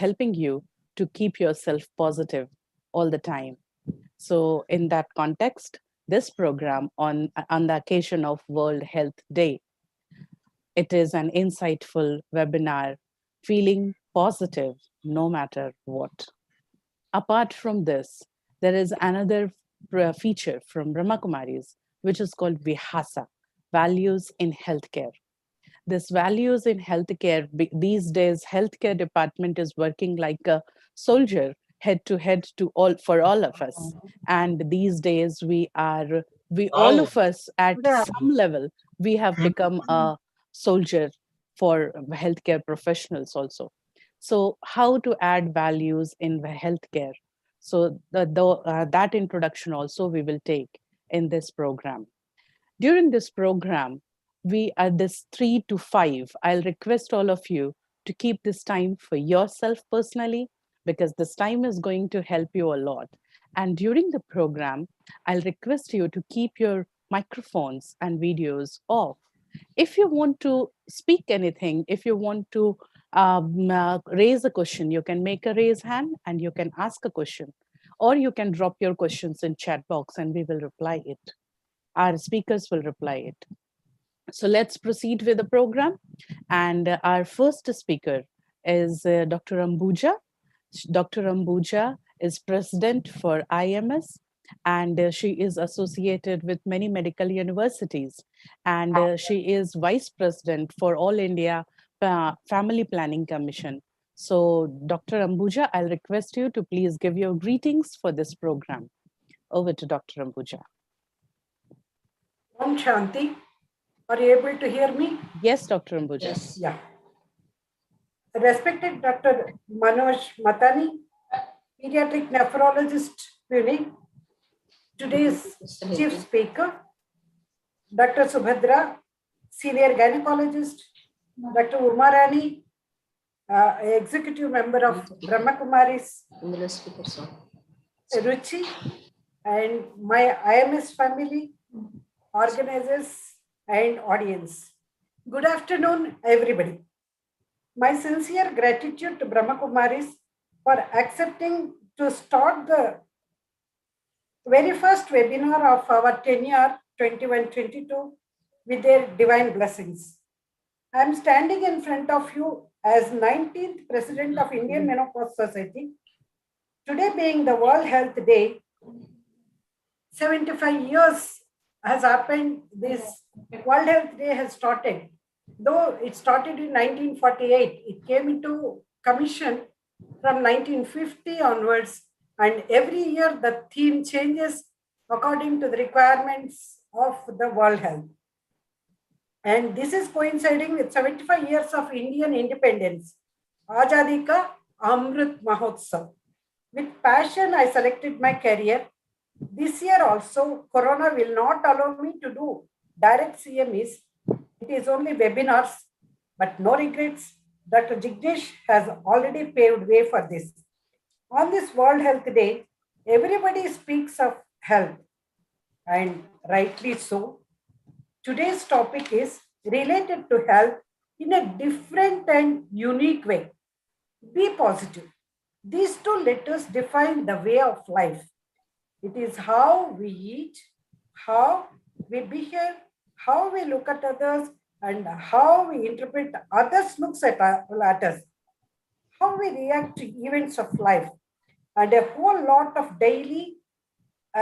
helping you to keep yourself positive all the time. So in that context, this program on the occasion of World Health Day, it is an insightful webinar, feeling positive no matter what. Apart from this, there is another feature from Brahma Kumaris, which is called Vihasa, Values in Healthcare. This values in healthcare, these days, healthcare department is working like a soldier head to head to all for all of us. And these days we all of us at some level, we have become a soldier for healthcare professionals also. So how to add values in the healthcare? So that introduction also we will take in this program. During this program, we are this 3 to 5. I'll request all of you to keep this time for yourself personally, because this time is going to help you a lot. And during the program, I'll request you to keep your microphones and videos off. If you want to speak anything, if you want to raise a question, you can make a raise hand and you can ask a question, or you can drop your questions in chat box and we will reply it. Our speakers will reply it. So let's proceed with the program. And our first speaker is Dr. Ambuja. Dr. Ambuja is president for IMS, and she is associated with many medical universities. And she is vice president for All India Family Planning Commission. So Dr. Ambuja, I'll request you to please give your greetings for this program. Over to Dr. Ambuja. Om Shanti. Are you able to hear me? Yes, Dr. Ambuja. Yes. Yeah. Respected Dr. Manoj Matani, pediatric nephrologist, Pune. Today's chief speaker, Dr. Subhadra, senior gynecologist, Dr. Umarani, executive member of Brahma Kumaris, Ruchi, and my IMS family, organizers, and audience. Good afternoon, everybody. My sincere gratitude to Brahma Kumaris for accepting to start the very first webinar of our tenure 21-22 with their divine blessings. I am standing in front of you as 19th President of Indian Menopause Society. Today being the World Health Day, 75 years has happened. This World Health Day has started. Though it started in 1948, it came into commission from 1950 onwards, and every year the theme changes according to the requirements of the World Health. And this is coinciding with 75 years of Indian independence, Azadi Ka Amrit Mahotsav. With passion, I selected my career. This year also, Corona will not allow me to do direct CMEs. It is only webinars, but no regrets. Dr. Jignesh has already paved way for this. On this World Health Day, everybody speaks of health, and rightly so. Today's topic is related to health in a different and unique way. Be positive. These two letters define the way of life. It is how we eat, how we behave, how we look at others, and how we interpret others' looks at us, how we react to events of life, and a whole lot of daily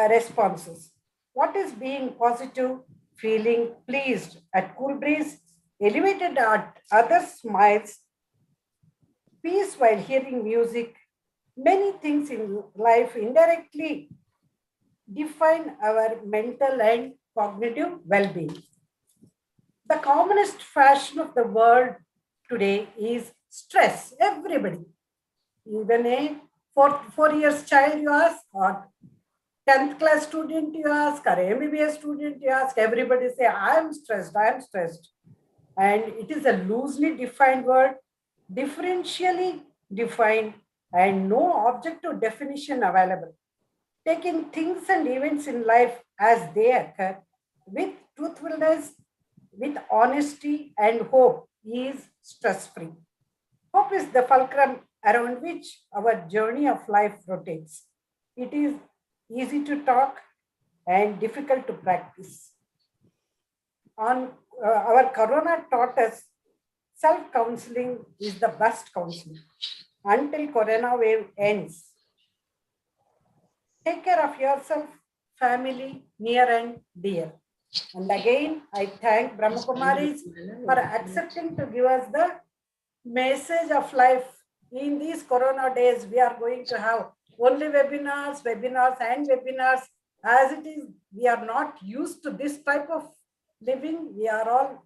responses. What is being positive, feeling pleased at cool breeze, elevated at others' smiles, peace while hearing music? Many things in life indirectly define our mental and cognitive well-being. The commonest fashion of the world today is stress. Everybody, even a four years child you ask, or 10th class student you ask, or MBBS student you ask, everybody say, I am stressed, I am stressed. And it is a loosely defined word, differentially defined, and no objective definition available. Taking things and events in life as they occur with truthfulness, with honesty and hope is stress-free. Hope is the fulcrum around which our journey of life rotates. It is easy to talk and difficult to practice. Our corona taught us self-counseling is the best counseling until corona wave ends. Take care of yourself, family, near and dear. And again, I thank Brahma Kumaris for accepting to give us the message of life. In these corona days, we are going to have only webinars and webinars. As it is, we are not used to this type of living. We are all,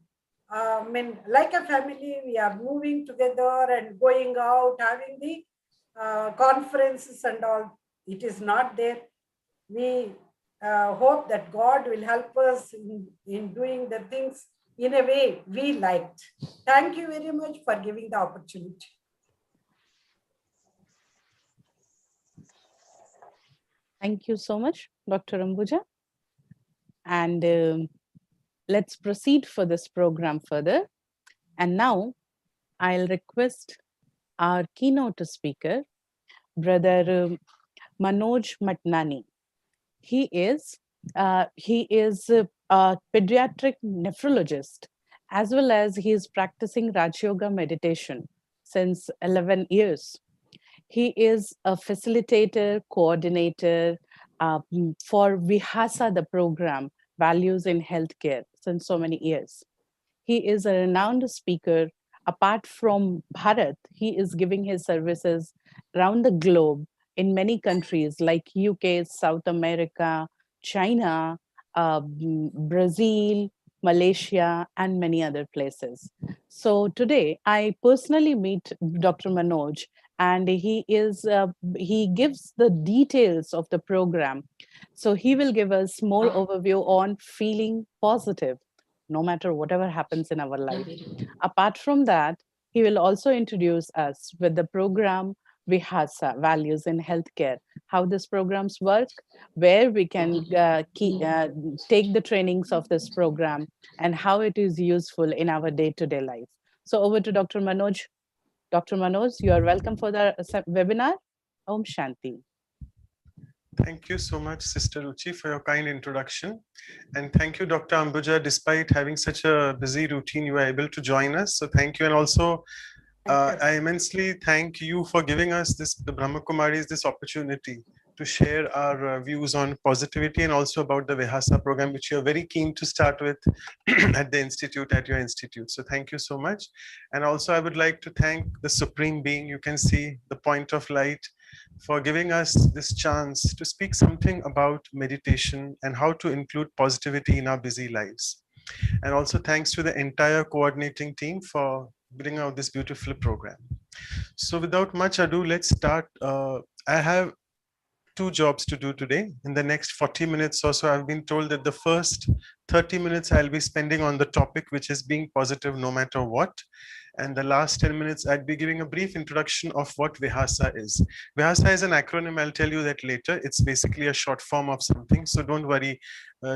like a family, we are moving together and going out, having the conferences and all. It is not there. We hope that God will help us in doing the things in a way we liked. Thank you very much for giving the opportunity. Thank you so much, Dr. Ambuja. And let's proceed for this program further. And now I'll request our keynote speaker, Brother Manoj Matnani. He is a pediatric nephrologist, as well as he is practicing Raj Yoga meditation since 11 years. He is a facilitator, coordinator for Vihasa, the program, Values in Healthcare, since so many years. He is a renowned speaker. Apart from Bharat, he is giving his services around the globe in many countries like UK, South America, China, Brazil, Malaysia, and many other places. So today, I personally meet Dr. Manoj, and he gives the details of the program. So he will give us more overview on feeling positive, no matter whatever happens in our life. Apart from that, he will also introduce us with the program Vihasa, Values in Healthcare, how these programs work, where we can take the trainings of this program, and how it is useful in our day-to-day life. So over to Dr. Manoj. Dr. Manoj, you are welcome for the webinar. Om Shanti. Thank you so much, Sister Ruchi, for your kind introduction. And thank you, Dr. Ambuja. Despite having such a busy routine, you were able to join us. So thank you. And also, I immensely thank you for giving us the Brahma Kumaris, this opportunity to share our views on positivity and also about the Vihasa program, which you're very keen to start with at the institute, at your institute. So thank you so much. And also I would like to thank the Supreme Being. You can see the point of light, for giving us this chance to speak something about meditation and how to include positivity in our busy lives. And also thanks to the entire coordinating team for bringing out this beautiful program. So without much ado, let's start. I have 2 jobs to do today. In the next 40 minutes or so, I've been told that the first 30 minutes I'll be spending on the topic, which is being positive no matter what. And the last 10 minutes, I'd be giving a brief introduction of what Vihasa is. Vihasa is an acronym. I'll tell you that later. It's basically a short form of something. So don't worry.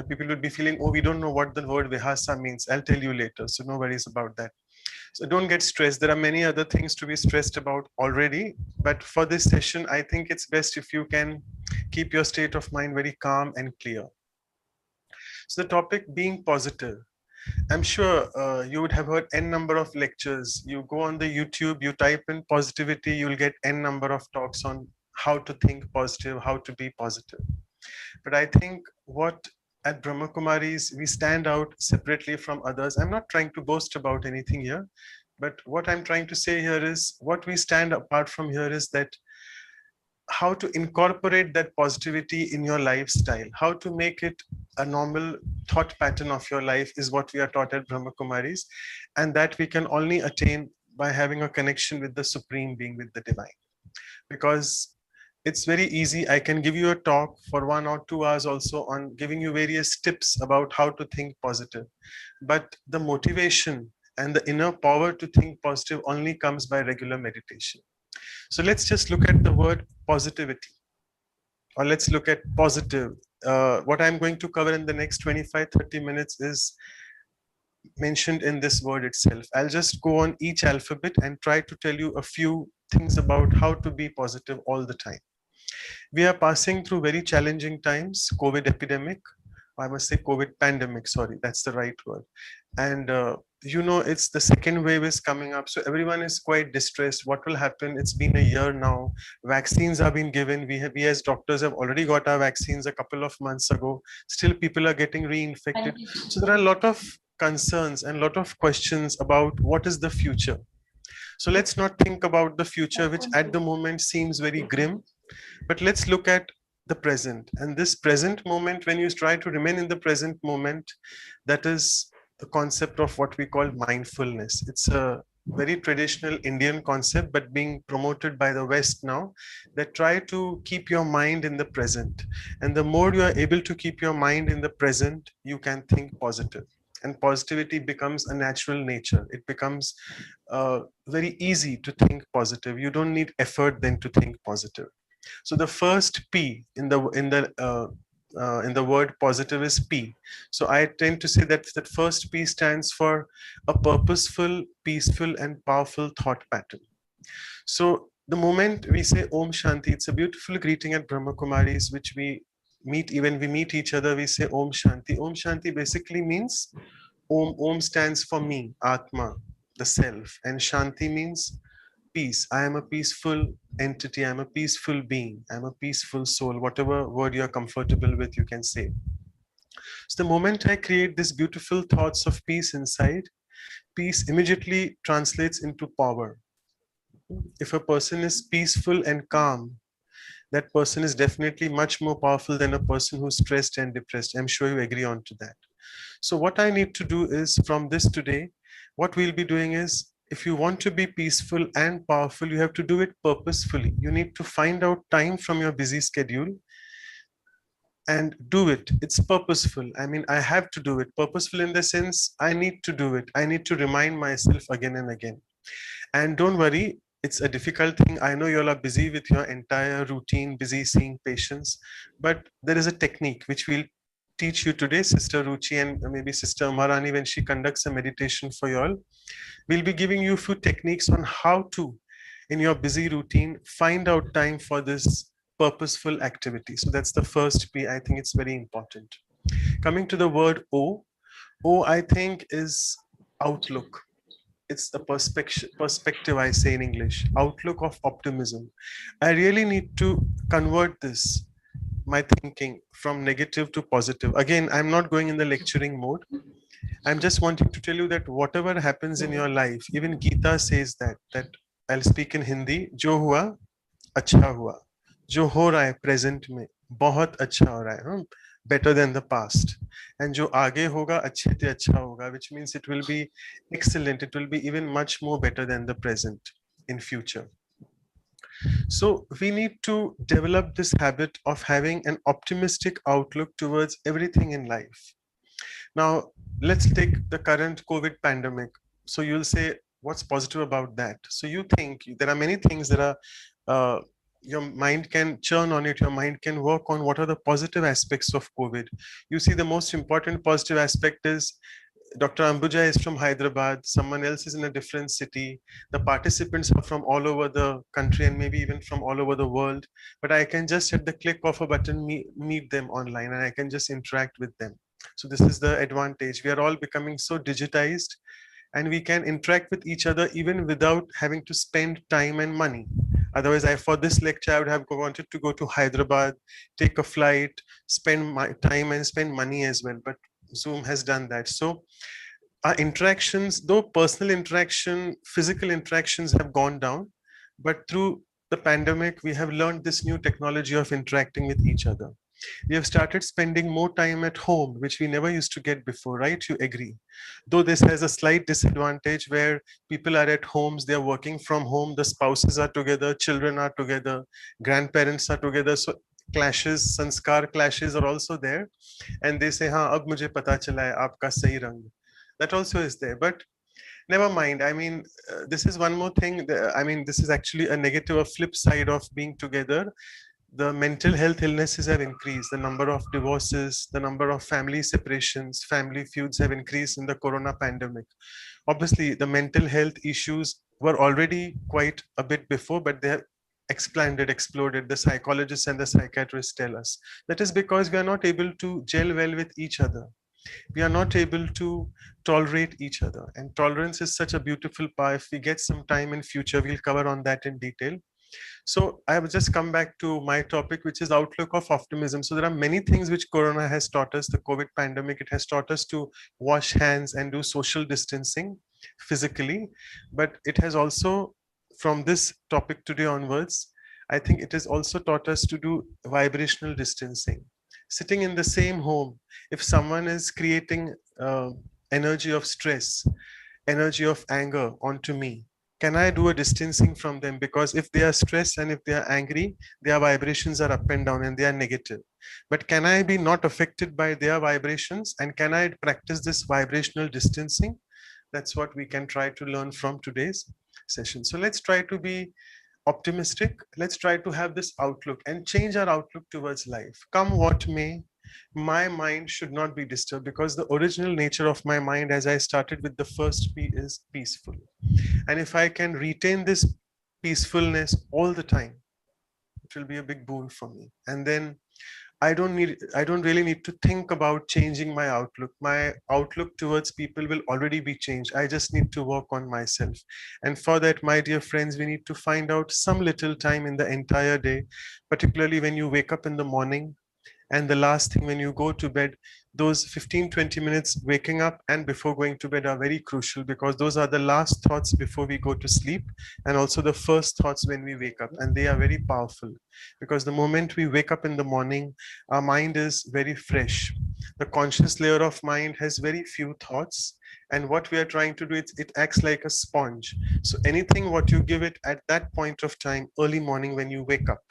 People would be feeling, oh, we don't know what the word Vihasa means. I'll tell you later. So no worries about that. So don't get stressed. There are many other things to be stressed about already. But for this session, I think it's best if you can keep your state of mind very calm and clear. So the topic, being positive. I'm sure you would have heard n number of lectures. You go on the YouTube, you type in positivity, you'll get n number of talks on how to think positive, how to be positive. But I think what at Brahma Kumaris, we stand out separately from others. I'm not trying to boast about anything here, but what I'm trying to say here is what we stand apart from here is that how to incorporate that positivity in your lifestyle, how to make it a normal thought pattern of your life is what we are taught at Brahma Kumaris. And that we can only attain by having a connection with the Supreme Being, with the Divine. Because it's very easy. I can give you a talk for 1 or 2 hours also on giving you various tips about how to think positive. But the motivation and the inner power to think positive only comes by regular meditation. So let's just look at the word positivity, or let's look at positive. What I'm going to cover in the next 25-30 minutes is mentioned in this word itself. I'll just go on each alphabet and try to tell you a few things about how to be positive all the time. We are passing through very challenging times, COVID epidemic. I must say COVID pandemic, sorry, that's the right word. And it's the second wave is coming up. So everyone is quite distressed. What will happen? It's been a year now. Vaccines have been given. We as doctors have already got our vaccines a couple of months ago. Still people are getting reinfected. So there are a lot of concerns and a lot of questions about what is the future. So let's not think about the future, which at the moment seems very grim, but let's look at the present. And this present moment, when you try to remain in the present moment, that is the concept of what we call mindfulness. It's a very traditional Indian concept, but being promoted by the West now, that try to keep your mind in the present. And the more you are able to keep your mind in the present, you can think positive. And positivity becomes a natural nature. It becomes very easy to think positive. You don't need effort then to think positive. So the first P in the word positive is P. So I tend to say that that first P stands for a purposeful, peaceful, and powerful thought pattern. So the moment we say Om Shanti, it's a beautiful greeting at Brahma Kumaris, which we meet, even we meet each other, we say Om Shanti. Om Shanti basically means Om stands for me, Atma, the self, and Shanti means peace. I am a peaceful entity. I'm a peaceful being. I'm a peaceful soul. Whatever word you're comfortable with, you can say. So the moment I create these beautiful thoughts of peace inside, peace immediately translates into power. If a person is peaceful and calm, that person is definitely much more powerful than a person who's stressed and depressed. I'm sure you agree on to that. So what I need to do is, from this today, what we'll be doing is, if you want to be peaceful and powerful, you have to do it purposefully. You need to find out time from your busy schedule and do it. It's purposeful. I mean, I have to do it. Purposeful in the sense, I need to do it. I need to remind myself again and again. And don't worry, it's a difficult thing. I know you all are busy with your entire routine, busy seeing patients, but there is a technique which we'll teach you today, Sister Ruchi and maybe Sister Amarani, when she conducts a meditation for you all. We'll be giving you a few techniques on how to, in your busy routine, find out time for this purposeful activity. So that's the first P. I think it's very important. Coming to the word O, O I think is outlook. It's the perspective, I say in English, outlook of optimism. I really need to convert this, my thinking, from negative to positive. Again, I'm not going in the lecturing mode. I'm just wanting to tell you that whatever happens in your life, even Gita says that I'll speak in Hindi, jo hua, acha hua. Jo ho raha hai present mein, bahut acha ho raha hai, better than the past. And jo aage hoga, achhe te acha hoga, which means it will be excellent. It will be even much more better than the present in future. So we need to develop this habit of having an optimistic outlook towards everything in life. Now, let's take the current COVID pandemic. So you'll say, what's positive about that? So you think there are many things that are, your mind can churn on it, your mind can work on what are the positive aspects of COVID. You see, the most important positive aspect is Dr. Ambuja is from Hyderabad, someone else is in a different city. The participants are from all over the country and maybe even from all over the world. But I can just at the click of a button meet them online and I can just interact with them. So this is the advantage. We are all becoming so digitized and we can interact with each other even without having to spend time and money. Otherwise, for this lecture, I would have wanted to go to Hyderabad, take a flight, spend my time and spend money as well. But Zoom has done that. So our interactions, though personal interaction, physical interactions have gone down, but through the pandemic, we have learned this new technology of interacting with each other. We have started spending more time at home, which we never used to get before, right? You agree? Though this has a slight disadvantage where people are at homes, they're working from home, the spouses are together, children are together, grandparents are together. So clashes, sanskar clashes are also there. And they say, "Haan, ab mujhe pata chala hai, aapka sahi rang." That also is there. But never mind. I mean, this is one more thing. I mean, this is actually a negative, a flip side of being together. The mental health illnesses have increased. The number of divorces, the number of family separations, family feuds have increased in the corona pandemic. Obviously, the mental health issues were already quite a bit before, but they have expanded, exploded. The psychologists and the psychiatrists tell us that is because we are not able to gel well with each other. We are not able to tolerate each other, and tolerance is such a beautiful power. If we get some time in future, we'll cover on that in detail. So I will just come back to my topic, which is outlook of optimism. So there are many things which Corona has taught us, the COVID pandemic. It has taught us to wash hands and do social distancing physically, but it has also, from this topic today onwards, I think it has also taught us to do vibrational distancing. Sitting in the same home, if someone is creating energy of stress, energy of anger onto me, can I do a distancing from them? Because if they are stressed and if they are angry, their vibrations are up and down and they are negative. But can I be not affected by their vibrations? And can I practice this vibrational distancing? That's what we can try to learn from today's session. So let's try to be optimistic. Let's try to have this outlook and change our outlook towards life. Come what may, my mind should not be disturbed, because the original nature of my mind, as I started with the first P, is peaceful. And if I can retain this peacefulness all the time, it will be a big boon for me. And then I don't really need to think about changing my outlook. My outlook towards people will already be changed. I just need to work on myself. And for that, my dear friends, we need to find out some little time in the entire day, particularly when you wake up in the morning, and the last thing when you go to bed. Those 15-20 minutes waking up and before going to bed are very crucial, because those are the last thoughts before we go to sleep, and also the first thoughts when we wake up, and they are very powerful, because the moment we wake up in the morning, our mind is very fresh. The conscious layer of mind has very few thoughts, and what we are trying to do is it acts like a sponge. So anything what you give it at that point of time, early morning when you wake up,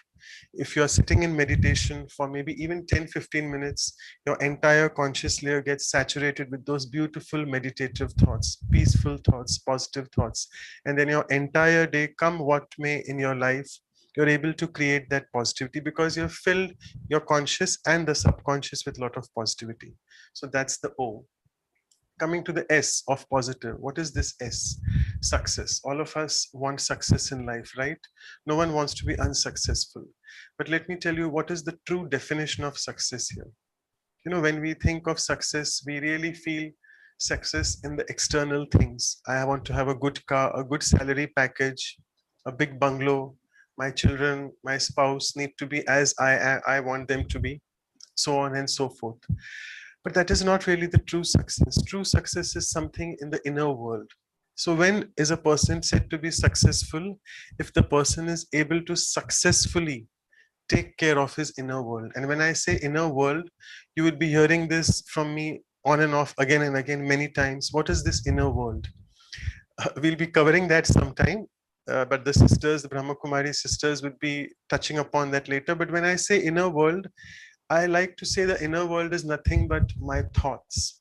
if you're sitting in meditation for maybe even 10-15 minutes, your entire conscious layer gets saturated with those beautiful meditative thoughts, peaceful thoughts, positive thoughts. And then your entire day, come what may in your life, you're able to create that positivity, because you've filled your conscious and the subconscious with a lot of positivity. So that's the O. Coming to the S of positive. What is this S? Success. All of us want success in life, right? No one wants to be unsuccessful. But let me tell you what is the true definition of success here. You know, when we think of success, we really feel success in the external things. I want to have a good car, a good salary package, a big bungalow. My children, my spouse need to be as I want them to be, so on and so forth. But that is not really the true success. True success is something in the inner world. So when is a person said to be successful? If the person is able to successfully take care of his inner world. And when I say inner world, you would be hearing this from me on and off again and again many times. What is this inner world? We'll be covering that sometime. But the sisters, the Brahma Kumari sisters, would be touching upon that later. But when I say inner world, I like to say the inner world is nothing but my thoughts.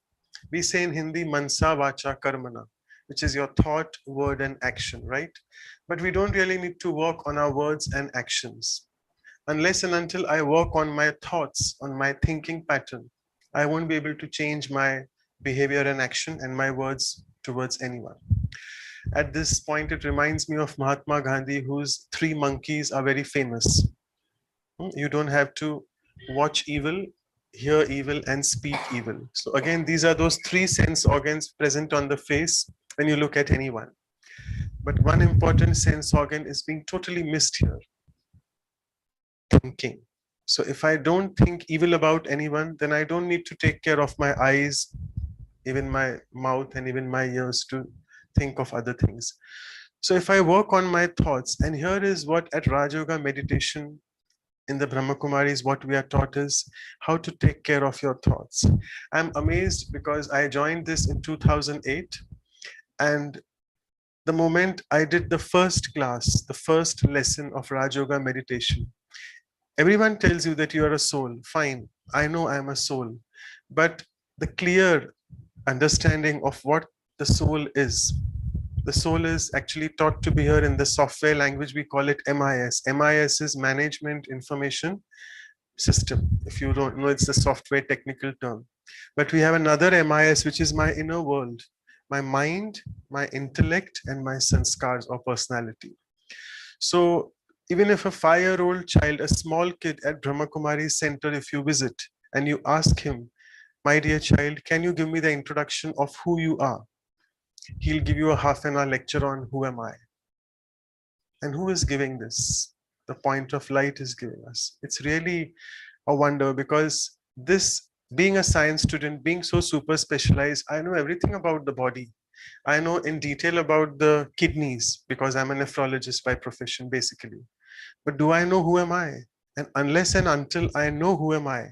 We say in Hindi, mansa vacha karmana, which is your thought, word, and action, right? But we don't really need to work on our words and actions. Unless and until I work on my thoughts, on my thinking pattern, I won't be able to change my behavior and action and my words towards anyone. At this point, it reminds me of Mahatma Gandhi, whose 3 monkeys are very famous. You don't have to watch evil, hear evil, and speak evil. So again, these are those 3 sense organs present on the face when you look at anyone. But one important sense organ is being totally missed here: thinking. So if I don't think evil about anyone, then I don't need to take care of my eyes, even my mouth, and even my ears to think of other things. So if I work on my thoughts, and here is what at Raja Yoga meditation in the Brahma Kumaris, what we are taught is how to take care of your thoughts. I'm amazed because I joined this in 2008, and the moment I did the first class, the first lesson of Raja Yoga meditation, everyone tells you that you are a soul. Fine, I know I'm a soul, but the clear understanding of what the soul is. The soul is actually taught to be here in the software language. We call it MIS. MIS is Management Information System. If you don't know, it's the software technical term. But we have another MIS, which is my inner world, my mind, my intellect, and my sanskars or personality. So even if a 5-year-old child, a small kid at Brahma Kumari Center, if you visit and you ask him, my dear child, can you give me the introduction of who you are? He'll give you a half-an-hour lecture on who am I. And who is giving this? The point of light is giving us. It's really a wonder, because this, being a science student, being so super specialized, I know everything about the body. I know in detail about the kidneys because I'm a nephrologist by profession, basically. But do I know who am I? And unless and until I know who am I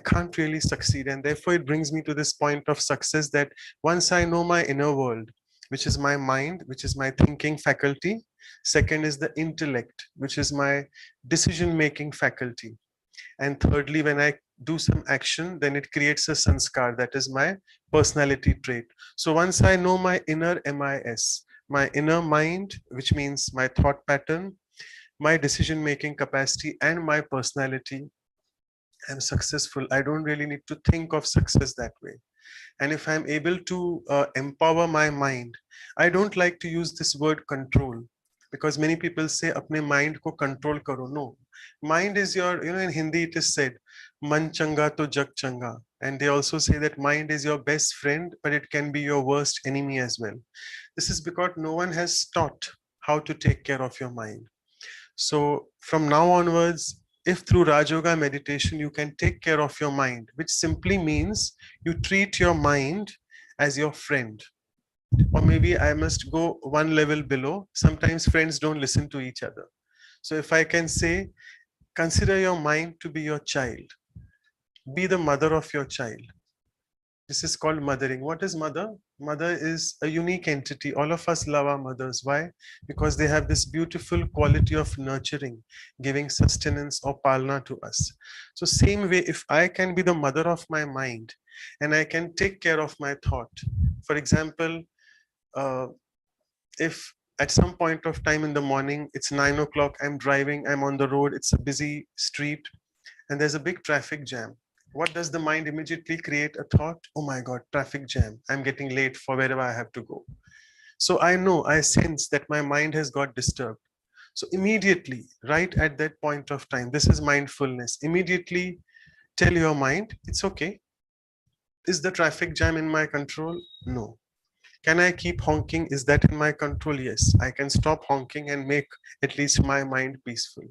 can't really succeed. And therefore, it brings me to this point of success, that once I know my inner world, which is my mind, which is my thinking faculty. Second is the intellect, which is my decision-making faculty. And thirdly, when I do some action, then it creates a sanskar, that is my personality trait. So once I know my inner MIS, my inner mind, which means my thought pattern, my decision-making capacity, and my personality, I'm successful. I don't really need to think of success that way. And if I'm able to empower my mind, I don't like to use this word control, because many people say apne mind ko control karo. No, mind is your, in Hindi it is said, man changa to jag changa. And they also say that mind is your best friend, but it can be your worst enemy as well. This is because no one has taught how to take care of your mind. So from now onwards, if through Raj Yoga meditation, you can take care of your mind, which simply means you treat your mind as your friend. Or maybe I must go one level below. Sometimes friends don't listen to each other. So if I can say, consider your mind to be your child. Be the mother of your child. This is called mothering. What is mother? Mother is a unique entity. All of us love our mothers. Why? Because they have this beautiful quality of nurturing, giving sustenance or palna to us. So same way, if I can be the mother of my mind and I can take care of my thought. For example, if at some point of time in the morning, it's 9 o'clock, I'm driving, I'm on the road, it's a busy street, and there's a big traffic jam. What does the mind immediately create? A thought, oh my God, traffic jam. I'm getting late for wherever I have to go. So I know, I sense that my mind has got disturbed. So immediately, right at that point of time, this is mindfulness. Immediately tell your mind, it's okay. Is the traffic jam in my control? No. Can I keep honking? Is that in my control? Yes. I can stop honking and make at least my mind peaceful.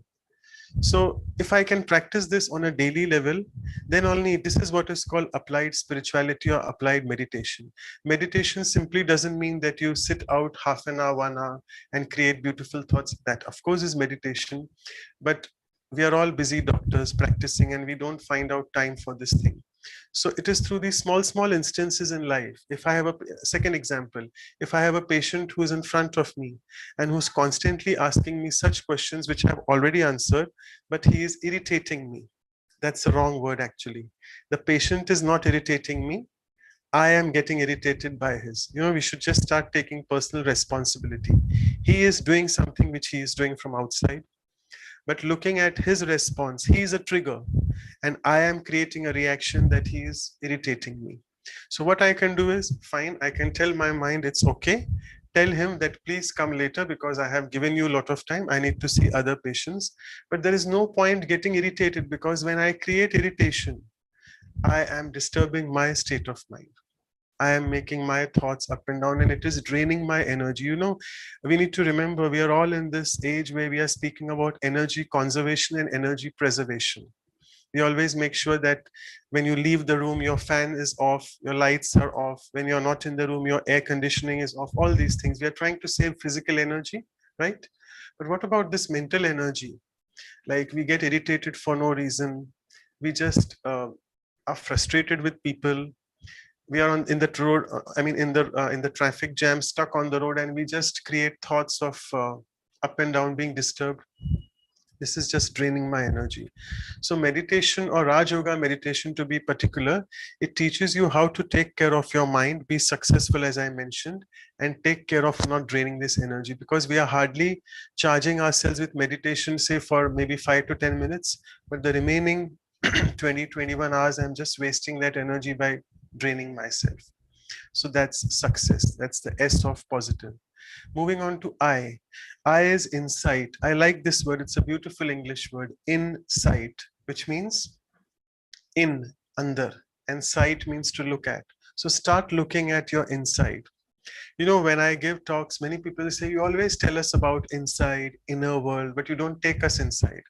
So if I can practice this on a daily level, then only this is what is called applied spirituality or applied meditation. Meditation simply doesn't mean that you sit out half an hour, 1 hour and create beautiful thoughts. That of course is meditation, but we are all busy doctors practicing and we don't find out time for this thing. So it is through these small instances in life. If I have a second example, if I have a patient who is in front of me and who's constantly asking me such questions which I've already answered, but he is irritating me. That's the wrong word actually. The patient is not irritating me. I am getting irritated by his. We should just start taking personal responsibility. He is doing something which he is doing from outside. But looking at his response, he is a trigger and I am creating a reaction that he is irritating me. So what I can do is, fine, I can tell my mind it's okay. Tell him that please come later because I have given you a lot of time. I need to see other patients. But there is no point getting irritated because when I create irritation, I am disturbing my state of mind. I am making my thoughts up and down and it is draining my energy. We need to remember we are all in this age where we are speaking about energy conservation and energy preservation. We always make sure that when you leave the room, your fan is off, your lights are off. When you're not in the room, your air conditioning is off, all these things. We are trying to save physical energy, right? But what about this mental energy? Like we get irritated for no reason. We just are frustrated with people. We are in the road, in the traffic jam, stuck on the road, and we just create thoughts of up and down, being disturbed. This is just draining my energy. So meditation, or Raj Yoga meditation to be particular, it teaches you how to take care of your mind, be successful as I mentioned, and take care of not draining this energy, because we are hardly charging ourselves with meditation, say for maybe 5 to 10 minutes, but the remaining 20, 21 hours, I'm just wasting that energy by draining myself. So that's success. That's the S of positive. Moving on to I. I is insight. I like this word. It's a beautiful English word, insight, which means in, under, and sight means to look at. So start looking at your inside. You know, when I give talks, many people say, you always tell us about inside, inner world, but you don't take us inside.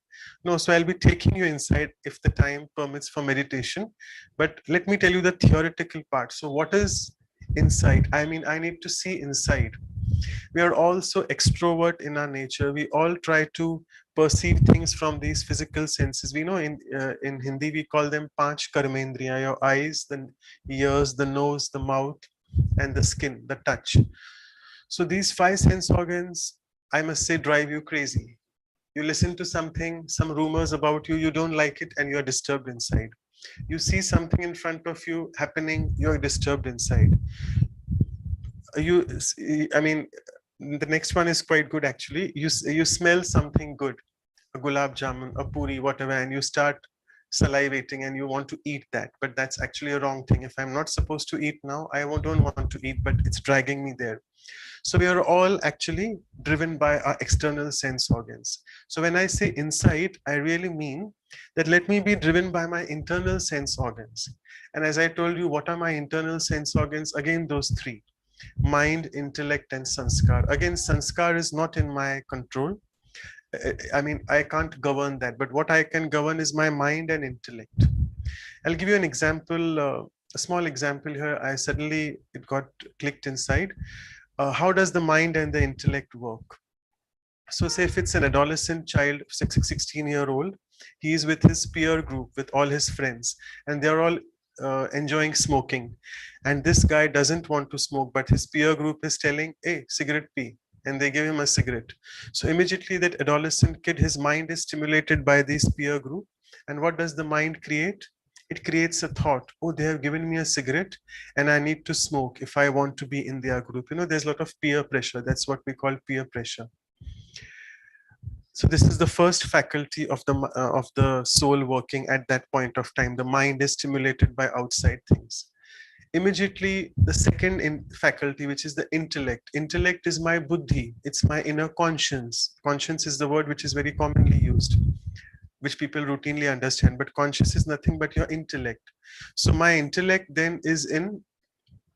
No, so I'll be taking you inside if the time permits for meditation. But let me tell you the theoretical part. So what is insight? I mean, I need to see inside. We are all so extrovert in our nature. We all try to perceive things from these physical senses. We know in Hindi, we call them panch karmendriya, your eyes, the ears, the nose, the mouth, and the skin, the touch. So these five sense organs, I must say, drive you crazy. You listen to something, some rumors about you, you don't like it, and you're disturbed inside. You see something in front of you happening, you're disturbed inside. I mean, the next one is quite good actually. You smell something good, a gulab jamun, a puri, whatever, and you start salivating and you want to eat that, but that's actually a wrong thing. If I'm not supposed to eat now, I don't want to eat, but it's dragging me there. So we are all actually driven by our external sense organs. So when I say insight, I really mean that let me be driven by my internal sense organs. And as I told you, what are my internal sense organs? Again, those three: mind, intellect, and sanskar. Again, sanskar is not in my control. I mean, I can't govern that, but what I can govern is my mind and intellect. I'll give you an example, a small example here. It got clicked inside. How does the mind and the intellect work? So say if it's an adolescent child, 16-year-old, he is with his peer group, with all his friends, and they're all enjoying smoking. And this guy doesn't want to smoke, but his peer group is telling, hey, cigarette pee. And they give him a cigarette. So immediately that adolescent kid, his mind is stimulated by this peer group. And what does the mind create? It creates a thought, oh, they have given me a cigarette and I need to smoke if I want to be in their group. You know, there's a lot of peer pressure. That's what we call peer pressure. So this is the first faculty of the soul working at that point of time. The mind is stimulated by outside things. Immediately, the second faculty, which is the intellect. Intellect is my buddhi. It's my inner conscience. Conscience is the word which is very commonly used, which people routinely understand. But conscious is nothing but your intellect. So my intellect then is in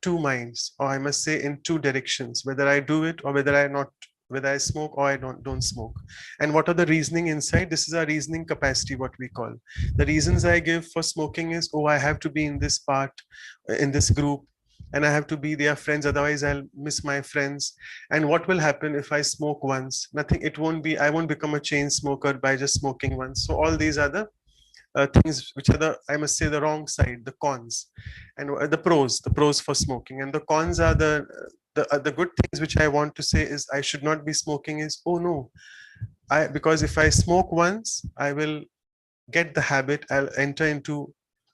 two minds, or I must say in two directions, whether I do it or whether I smoke or I don't smoke. And what are the reasoning inside? This is our reasoning capacity, what we call. The reasons I give for smoking is, oh, I have to be in this part, in this group, and I have to be their friends, otherwise I'll miss my friends. And what will happen if I smoke once? Nothing, I won't become a chain smoker by just smoking once. So all these are the things which are I must say, the wrong side, the cons, and the pros for smoking. And the cons are the good things which I want to say is I should not be smoking is, oh no, because if I smoke once, I will get the habit, I'll enter into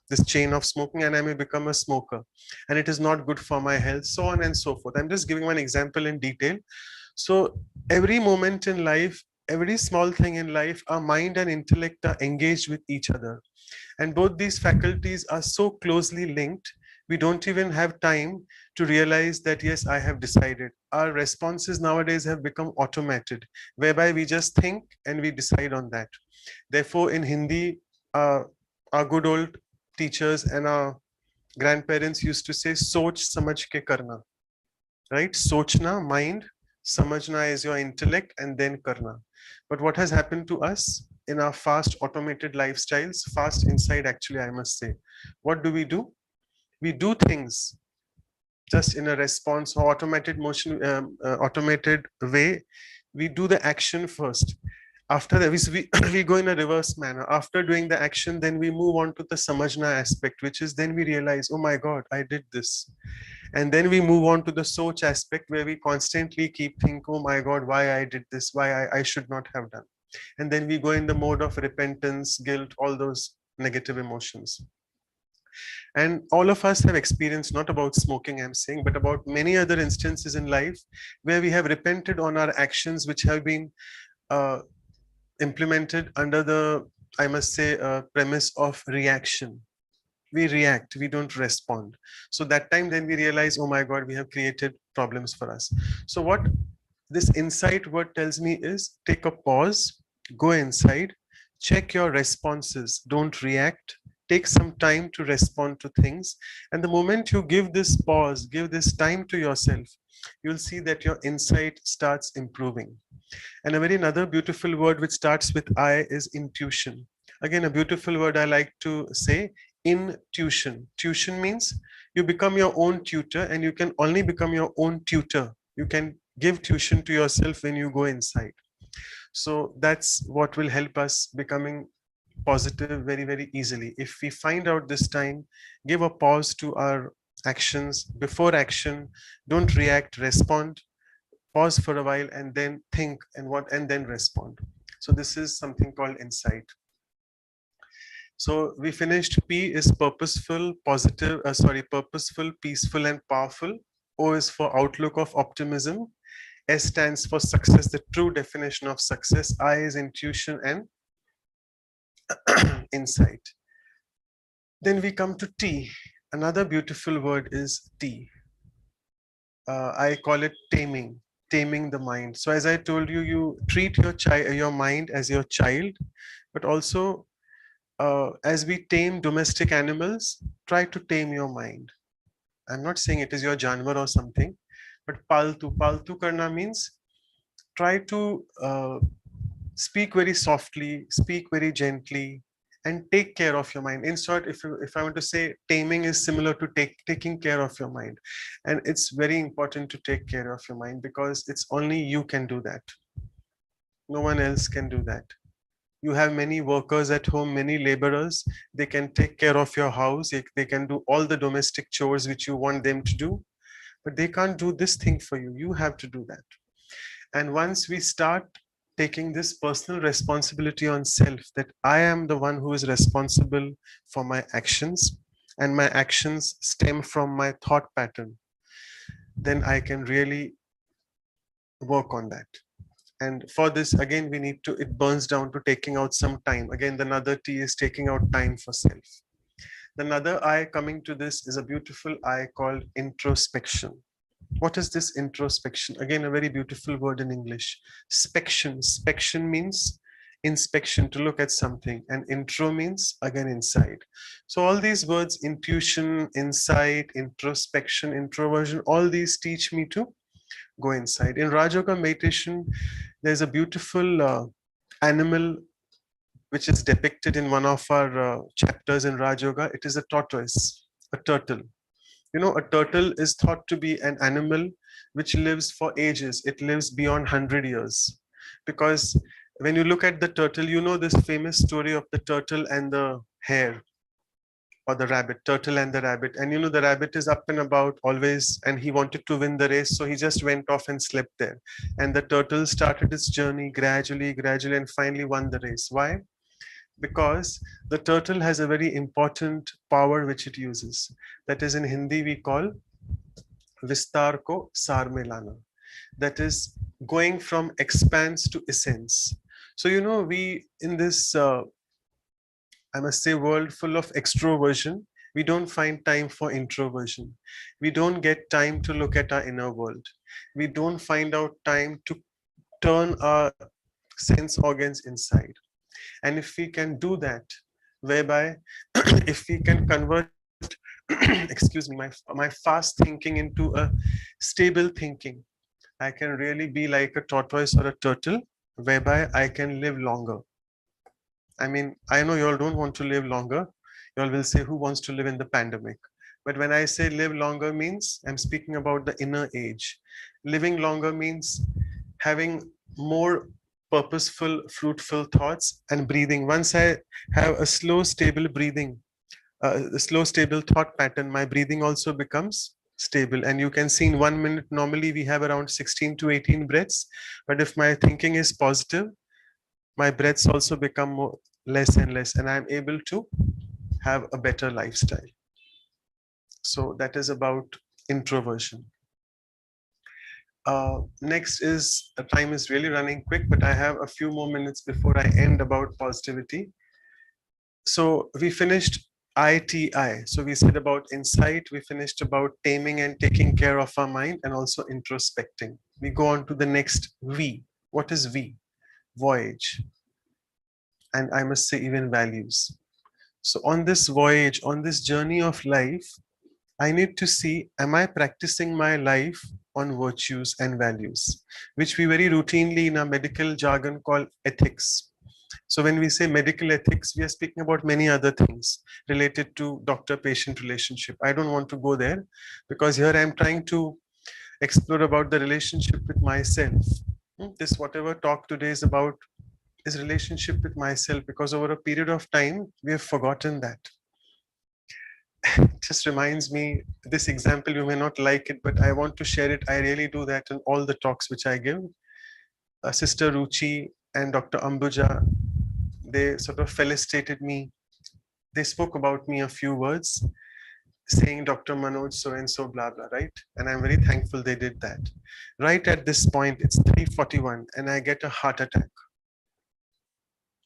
this chain of smoking and I may become a smoker, and it is not good for my health, so on and so forth. I'm just giving one example in detail. So every moment in life, every small thing in life, our mind and intellect are engaged with each other. And both these faculties are so closely linked, we don't even have time to realize that, yes, I have decided. Our responses nowadays have become automated, whereby we just think and we decide on that. Therefore, in Hindi, our good old teachers and our grandparents used to say, soch samajh ke karna, right? Sochna, mind, samajhna is your intellect, and then karna. But what has happened to us in our fast automated lifestyles, fast inside actually, I must say, what do? We do things just in a response or automated motion, automated way. We do the action first. After that, we go in a reverse manner. After doing the action, then we move on to the samajhna aspect, which is then we realize, oh my God, I did this. And then we move on to the soch aspect, where we constantly keep thinking, oh my God, why I did this, why I should not have done. And then we go in the mode of repentance, guilt, all those negative emotions. And all of us have experienced, not about smoking, I'm saying, but about many other instances in life where we have repented on our actions, which have been implemented under the, I must say, premise of reaction. we react, we don't respond. So that time then we realize, oh my God, we have created problems for us. So what this insight word tells me is take a pause, go inside, check your responses, don't react, take some time to respond to things. And the moment you give this pause, give this time to yourself, you'll see that your insight starts improving. And a very another beautiful word which starts with I is intuition. Again, a beautiful word I like to say, intuition. Tuition means you become your own tutor, and you can only become your own tutor. You can give tuition to yourself when you go inside. So that's what will help us becoming positive very, very easily. If we find out this time, give a pause to our actions before action, don't react, respond, pause for a while, and then think and then respond. So this is something called insight. So we finished. P is purposeful, positive, purposeful, peaceful, and powerful. O is for outlook of optimism. S stands for success, the true definition of success. I is intuition and insight. Then we come to T. Another beautiful word is T. I call it taming, taming the mind. So as I told you, you treat your mind as your child, but also as we tame domestic animals, try to tame your mind. I'm not saying it is your janwar or something, but paltu karna means try to speak very softly, speak very gently, and take care of your mind. In short, if I want to say, taming is similar to taking care of your mind. And it's very important to take care of your mind because it's only you can do that. No one else can do that. You have many workers at home, many laborers. They can take care of your house. They can do all the domestic chores which you want them to do, but they can't do this thing for you. You have to do that. And once we start taking this personal responsibility on self, that I am the one who is responsible for my actions, and my actions stem from my thought pattern, then I can really work on that. And for this, again, we need to, it burns down to taking out some time. Again, the another T is taking out time for self. The another I coming to this is a beautiful I called introspection. What is this introspection? Again, a very beautiful word in English. Spection means inspection, to look at something, and intro means again inside. So all these words, intuition, insight, introspection, introversion, all these teach me to go inside. In Raj Yoga meditation, there's a beautiful animal which is depicted in one of our chapters in Raj Yoga. It is a tortoise, a turtle. You know, a turtle is thought to be an animal which lives for ages. It lives beyond 100 years. Because when you look at the turtle, you know this famous story of the turtle and the hare, or the rabbit, turtle and the rabbit. And you know, the rabbit is up and about always, and he wanted to win the race. So he just went off and slept there. And the turtle started its journey gradually, and finally won the race. Why? Because the turtle has a very important power which it uses. That is, in Hindi we call Vistar ko Sar mein lana. That is going from expanse to essence. So, you know, we in this, I must say, world full of extroversion, we don't find time for introversion. We don't get time to look at our inner world. We don't find out time to turn our sense organs inside. And if we can do that, whereby if we can convert excuse me, my fast thinking into a stable thinking, I can really be like a tortoise or a turtle, whereby I can live longer. I mean, I know you all don't want to live longer. You all will say, who wants to live in the pandemic? But when I say live longer means, I'm speaking about the inner age. Living longer means having more purposeful, fruitful thoughts and breathing. Once I have a slow, stable breathing, a slow, stable thought pattern, my breathing also becomes stable. And you can see in 1 minute, normally we have around 16 to 18 breaths. But if my thinking is positive, my breaths also become less and less, and I'm able to have a better lifestyle. So that is about introversion. Next is, time is really running quick, but I have a few more minutes before I end about positivity. So we finished ITI. So we said about insight, we finished about taming and taking care of our mind, and also introspecting. We go on to the next V. What is V? Voyage. And I must say even values. So on this voyage, on this journey of life, I need to see, am I practicing my life on virtues and values, which we very routinely in our medical jargon call ethics. So when we say medical ethics, we are speaking about many other things related to doctor-patient relationship. I don't want to go there because here I'm trying to explore about the relationship with myself. This whatever talk today is about is relationship with myself, because over a period of time, we have forgotten that. It just reminds me, this example, you may not like it, but I want to share it. I really do that in all the talks which I give. Sister Ruchi and Dr. Ambuja, they sort of felicitated me. They spoke about me a few words, saying Dr. Manoj so and so, blah, blah, right? And I'm very thankful they did that. Right at this point, it's 3:41 and I get a heart attack.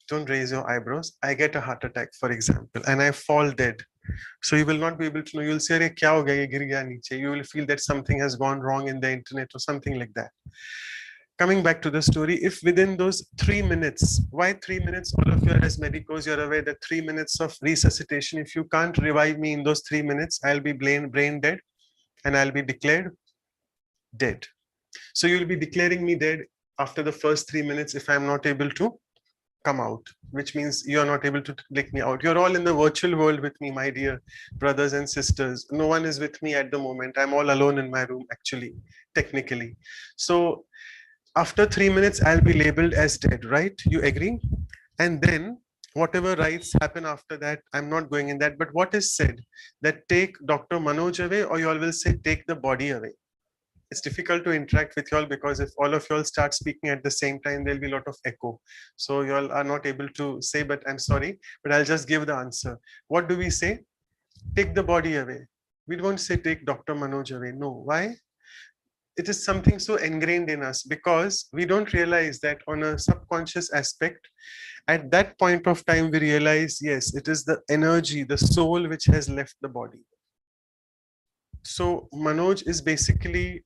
Don't raise your eyebrows. I get a heart attack, for example, and I fall dead. So you will not be able to know. You'll say, kya ho gaya, ye gir gaya niche. You will feel that something has gone wrong in the internet or something like that. Coming back to the story, if within those 3 minutes, why 3 minutes? All of you are as medicos, you're aware that 3 minutes of resuscitation, if you can't revive me in those 3 minutes, I'll be brain dead and I'll be declared dead. So you'll be declaring me dead after the first 3 minutes if I'm not able to come out, which means you're not able to take me out. You're all in the virtual world with me, my dear brothers and sisters. No one is with me at the moment. I'm all alone in my room, actually, technically. So after 3 minutes, I'll be labeled as dead, right? You agree? And then whatever rites happen after that, I'm not going in that. But what is said? That take Dr. Manoj away, or you all will say take the body away. It's difficult to interact with you all because if all of you all start speaking at the same time, there'll be a lot of echo. So you all are not able to say, but I'm sorry, but I'll just give the answer. What do we say? Take the body away. We don't say take Dr. Manoj away. No. Why? It is something so ingrained in us because we don't realize that on a subconscious aspect, at that point of time, we realize, yes, it is the energy, the soul which has left the body. So Manoj is basically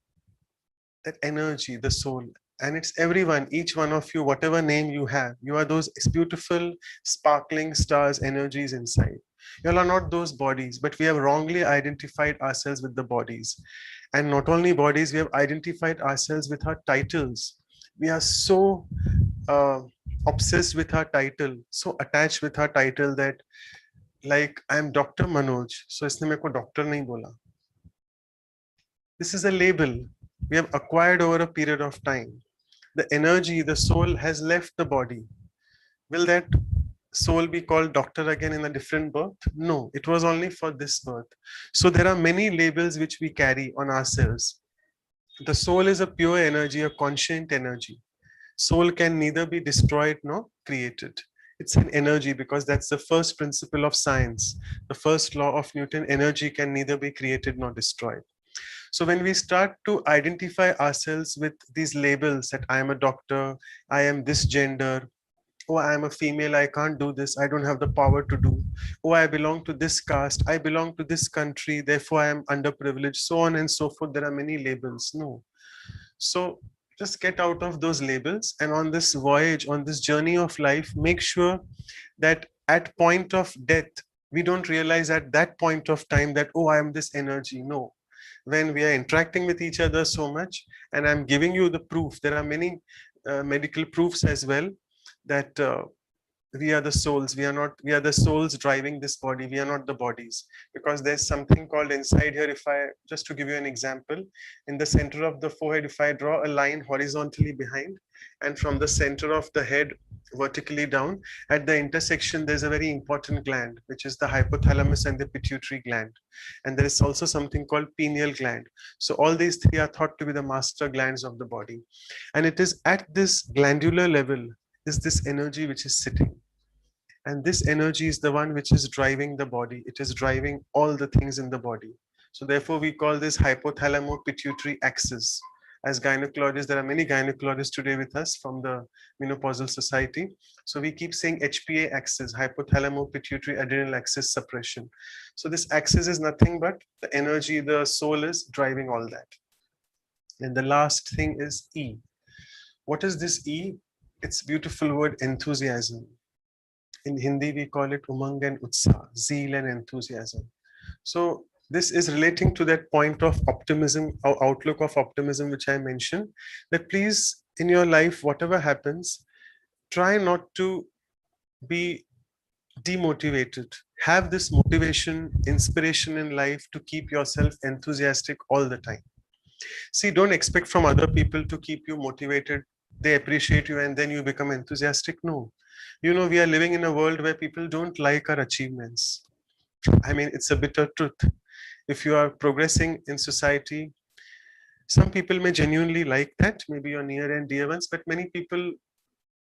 that energy, the soul, and it's everyone, each one of you, whatever name you have, you are those beautiful, sparkling stars, energies inside. You all are not those bodies, but we have wrongly identified ourselves with the bodies. And not only bodies, we have identified ourselves with our titles. We are so obsessed with our title, so attached with our title that, like, I'm Dr. Manoj, so isne mere ko doctor nahi bola. This is a label we have acquired over a period of time. The energy, the soul has left the body. Will that soul be called doctor again in a different birth? No, it was only for this birth. So there are many labels which we carry on ourselves. The soul is a pure energy, a conscient energy. Soul can neither be destroyed nor created. It's an energy because that's the first principle of science. The first law of Newton, energy can neither be created nor destroyed. So when we start to identify ourselves with these labels that I am a doctor, I am this gender, oh, I am a female, I can't do this, I don't have the power to do, oh, I belong to this caste, I belong to this country, therefore I am underprivileged, so on and so forth. There are many labels. No. So just get out of those labels, and on this voyage, on this journey of life, make sure that at point of death, we don't realize at that point of time that, oh, I am this energy. No. When we are interacting with each other so much, and I'm giving you the proof, there are many medical proofs as well, that we are the souls. We are the souls driving this body. We are not the bodies, because there's something called inside here. If I just to give you an example, in the center of the forehead, if I draw a line horizontally behind, and from the center of the head vertically down, at the intersection, there's a very important gland, which is the hypothalamus and the pituitary gland. And there is also something called pineal gland. So all these three are thought to be the master glands of the body. And it is at this glandular level is this energy which is sitting. And this energy is the one which is driving the body. It is driving all the things in the body. So therefore we call this hypothalamo-pituitary axis. As gynecologists, there are many gynecologists today with us from the Menopausal Society. So we keep saying HPA axis, hypothalamo pituitary adrenal axis suppression. So this axis is nothing but the energy, the soul is driving all that. And the last thing is E. What is this E? It's beautiful word enthusiasm. In Hindi, we call it umang and utsaha, zeal and enthusiasm. So this is relating to that point of optimism, or outlook of optimism, which I mentioned, that please, in your life, whatever happens, try not to be demotivated. Have this motivation, inspiration in life to keep yourself enthusiastic all the time. See, don't expect from other people to keep you motivated. They appreciate you and then you become enthusiastic. No. You know, we are living in a world where people don't like our achievements. I mean, it's a bitter truth. If you are progressing in society, some people may genuinely like that, maybe your near and dear ones, but many people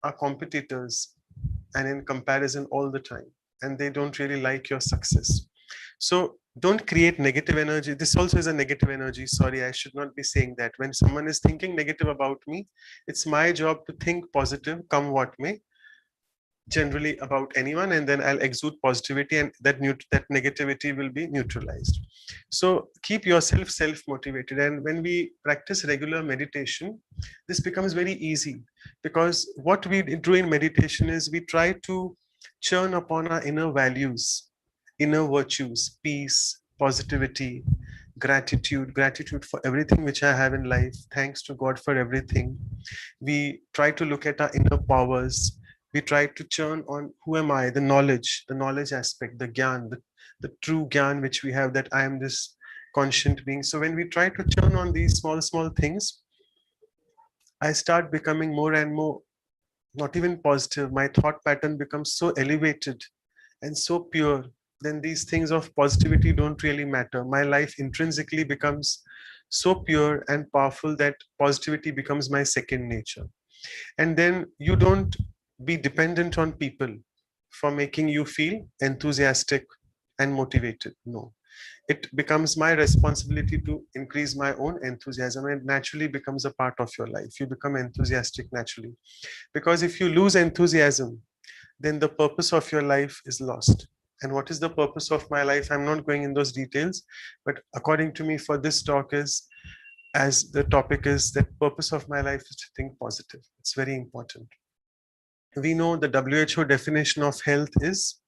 are competitors and in comparison all the time, and they don't really like your success. So don't create negative energy. This also is a negative energy. Sorry, I should not be saying that. When someone is thinking negative about me, it's my job to think positive, come what may, generally about anyone, and then I'll exude positivity, and that negativity will be neutralized. So keep yourself self-motivated. And when we practice regular meditation, this becomes very easy, because what we do in meditation is we try to churn upon our inner values, inner virtues, peace, positivity, gratitude for everything which I have in life, thanks to God for everything. We try to look at our inner powers. We try to churn on who am I, the knowledge aspect, the gyan, the true gyan which we have, that I am this conscient being. So when we try to churn on these small things, I start becoming more and more, not even positive. My thought pattern becomes so elevated and so pure. Then these things of positivity don't really matter. My life intrinsically becomes so pure and powerful that positivity becomes my second nature. And then you don't be dependent on people for making you feel enthusiastic and motivated. No, it becomes my responsibility to increase my own enthusiasm, and naturally becomes a part of your life. You become enthusiastic naturally, because if you lose enthusiasm, then the purpose of your life is lost. And what is the purpose of my life? I'm not going in those details, but according to me, for this talk is, as the topic is, that purpose of my life is to think positive. It's very important. We know the WHO definition of health is,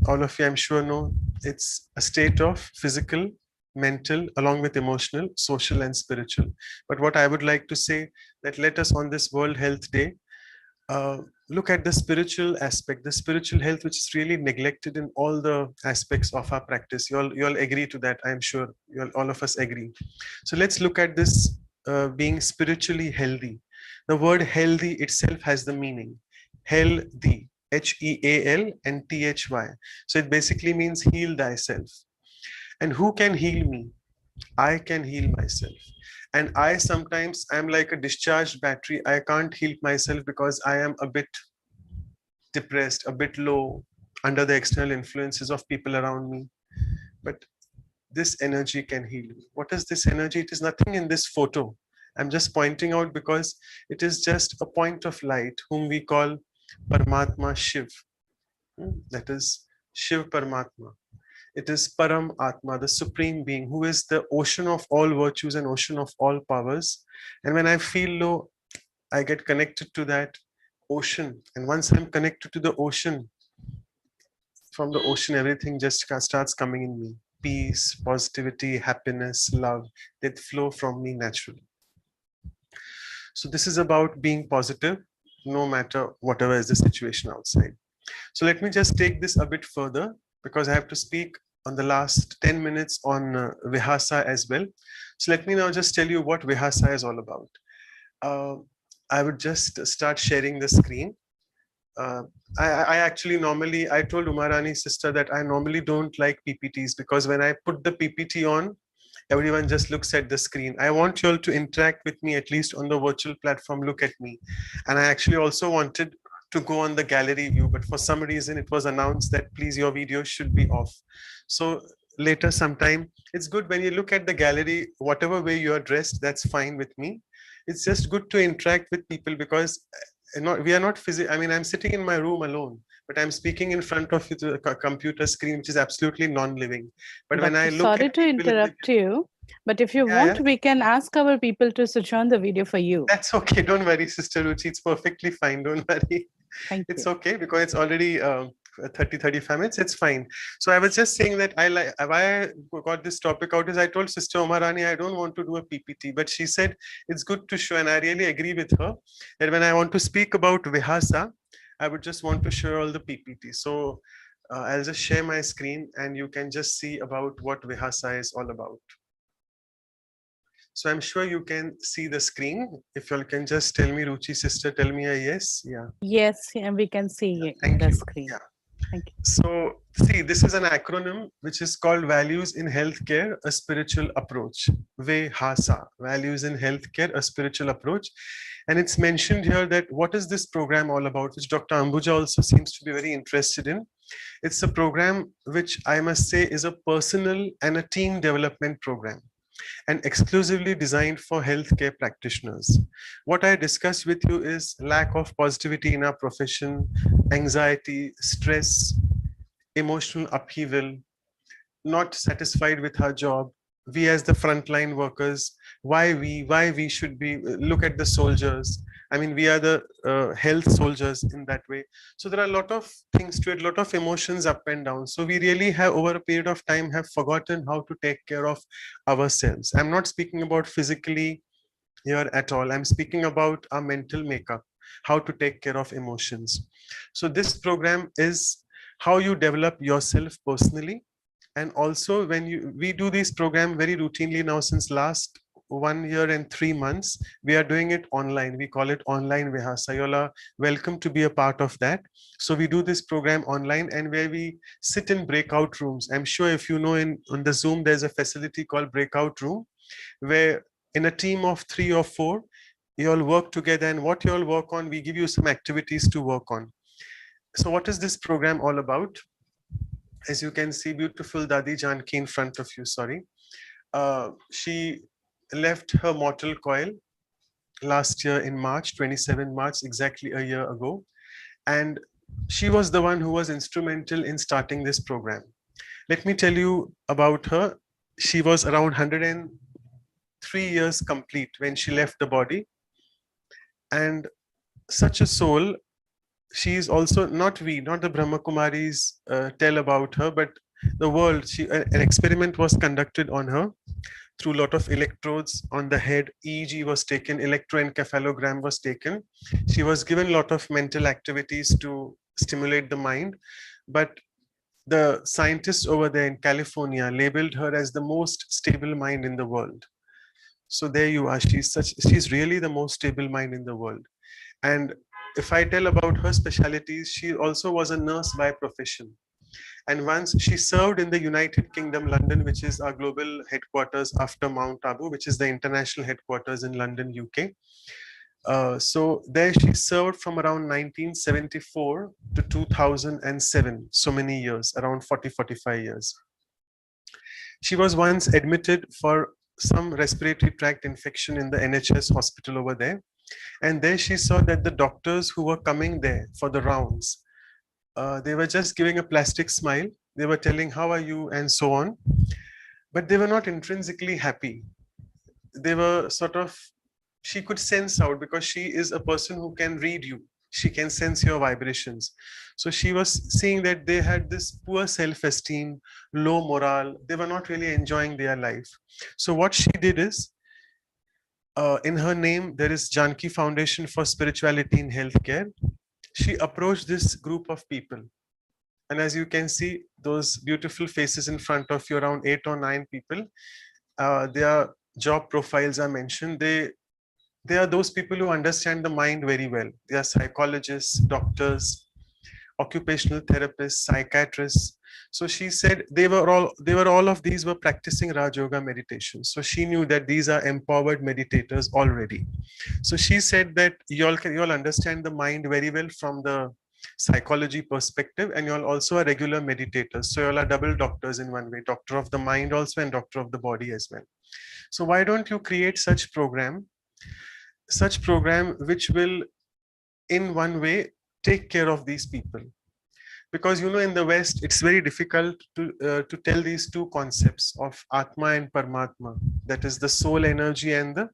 all of you I'm sure know, it's a state of physical, mental, along with emotional, social and spiritual. But what I would like to say, that let us on this World Health Day look at the spiritual aspect, the spiritual health, which is really neglected in all the aspects of our practice. You all agree to that, I'm sure. All of us agree. So let's look at this being spiritually healthy. The word healthy itself has the meaning. Healthy, Heal and Thy. So it basically means heal thyself. And who can heal me? I can heal myself. And I sometimes am like a discharged battery. I can't heal myself because I am a bit depressed, a bit low, under the external influences of people around me. But this energy can heal me. What is this energy? It is nothing in this photo. I'm just pointing out because it is just a point of light whom we call Paramatma Shiv. That is Shiv Paramatma. It is Param Atma, the supreme being, who is the ocean of all virtues and ocean of all powers. And when I feel low, I get connected to that ocean. And once I'm connected to the ocean, from the ocean, everything just starts coming in me. Peace, positivity, happiness, love, they flow from me naturally. So this is about being positive, no matter whatever is the situation outside. So let me just take this a bit further, because I have to speak on the last 10 minutes on Vihasa as well. So let me now just tell you what Vihasa is all about. I would just start sharing the screen. I actually normally, I told Umarani's sister that I normally don't like PPTs, because when I put the PPT on, everyone just looks at the screen. I want you all to interact with me, at least on the virtual platform, look at me. And I actually also wanted to go on the gallery view, but for some reason it was announced that please, your video should be off. So later sometime. It's good when you look at the gallery, whatever way you are dressed, that's fine with me. It's just good to interact with people because we are not I mean, I'm sitting in my room alone, but I'm speaking in front of a computer screen, which is absolutely non-living. But when I Doctor, look sorry at to people in the, interrupt you, but if you yeah, want, yeah, we can ask our people to switch on the video for you. that's okay. Don't worry, Sister Ruchi. It's perfectly fine. Don't worry. Thank It's you. okay because it's already 35 minutes. It's fine. So I was just saying that why I got this topic out is I told Sister Omarani I don't want to do a PPT, but she said it's good to show, and I really agree with her that when I want to speak about Vihasa, I would just want to show all the PPT. So I'll just share my screen and you can just see about what Vihasa is all about. So I'm sure you can see the screen. If you all can just tell me, Ruchi sister, tell me a yes. Yeah. Yes, and we can see Thank the you. screen. Yeah. Thank you. So see, this is an acronym which is called Values in Healthcare, a Spiritual Approach. VEHASA, Values in Healthcare, a Spiritual Approach. And it's mentioned here that what is this program all about, which Dr. Ambuja also seems to be very interested in. It's a program which I must say is a personal and a team development program, and exclusively designed for healthcare practitioners. What I discussed with you is lack of positivity in our profession, anxiety, stress, emotional upheaval, not satisfied with our job. We as the frontline workers, why we should be, look at the soldiers. I mean, we are the health soldiers in that way. So there are a lot of things to it, a lot of emotions up and down. So we really have, over a period of time, have forgotten how to take care of ourselves. I'm not speaking about physically here at all. I'm speaking about our mental makeup, how to take care of emotions. So this program is how you develop yourself personally. And also when we do this program very routinely now since last 1 year and 3 months, we are doing it online. We call it online Vihasa. You all are welcome to be a part of that. So we do this program online and where we sit in breakout rooms. I'm sure if you know on the Zoom, there's a facility called breakout room where in a team of 3 or 4, you all work together, and what you all work on, we give you some activities to work on. So what is this program all about? As you can see, beautiful Dadi Janki in front of you, sorry. She left her mortal coil last year in March, 27 March, exactly a year ago. And she was the one who was instrumental in starting this program. Let me tell you about her. She was around 103 years complete when she left the body. And such a soul, she is also not the Brahma Kumaris tell about her, but the world. An experiment was conducted on her through a lot of electrodes on the head. EEG was taken, electroencephalogram was taken. She was given a lot of mental activities to stimulate the mind, but the scientists over there in California labeled her as the most stable mind in the world. So there you are. She's really the most stable mind in the world. And if I tell about her specialties, she also was a nurse by profession. And once she served in the United Kingdom, London, which is our global headquarters after Mount Abu, which is the international headquarters in London, UK. So there she served from around 1974 to 2007, so many years, around 45 years. She was once admitted for some respiratory tract infection in the NHS hospital over there. And there she saw that the doctors who were coming there for the rounds, they were just giving a plastic smile. They were telling, how are you? And so on. But they were not intrinsically happy. They were sort of, she could sense out because she is a person who can read you. She can sense your vibrations. So she was seeing that they had this poor self-esteem, low morale. They were not really enjoying their life. So what she did is, in her name, there is Janki Foundation for Spirituality in Healthcare. She approached this group of people. And as you can see, those beautiful faces in front of you, around 8 or 9 people, their job profiles are mentioned. They are those people who understand the mind very well. They are psychologists, doctors, occupational therapists, psychiatrists. So she said they were all of these were practicing Raj Yoga meditation. So she knew that these are empowered meditators already. So she said that you all understand the mind very well from the psychology perspective, and you're also a regular meditator. So you're a double doctors in one way, doctor of the mind also and doctor of the body as well. So why don't you create such program which will in one way take care of these people? Because in the West it's very difficult to tell these two concepts of Atma and Paramatma, that is the soul energy and the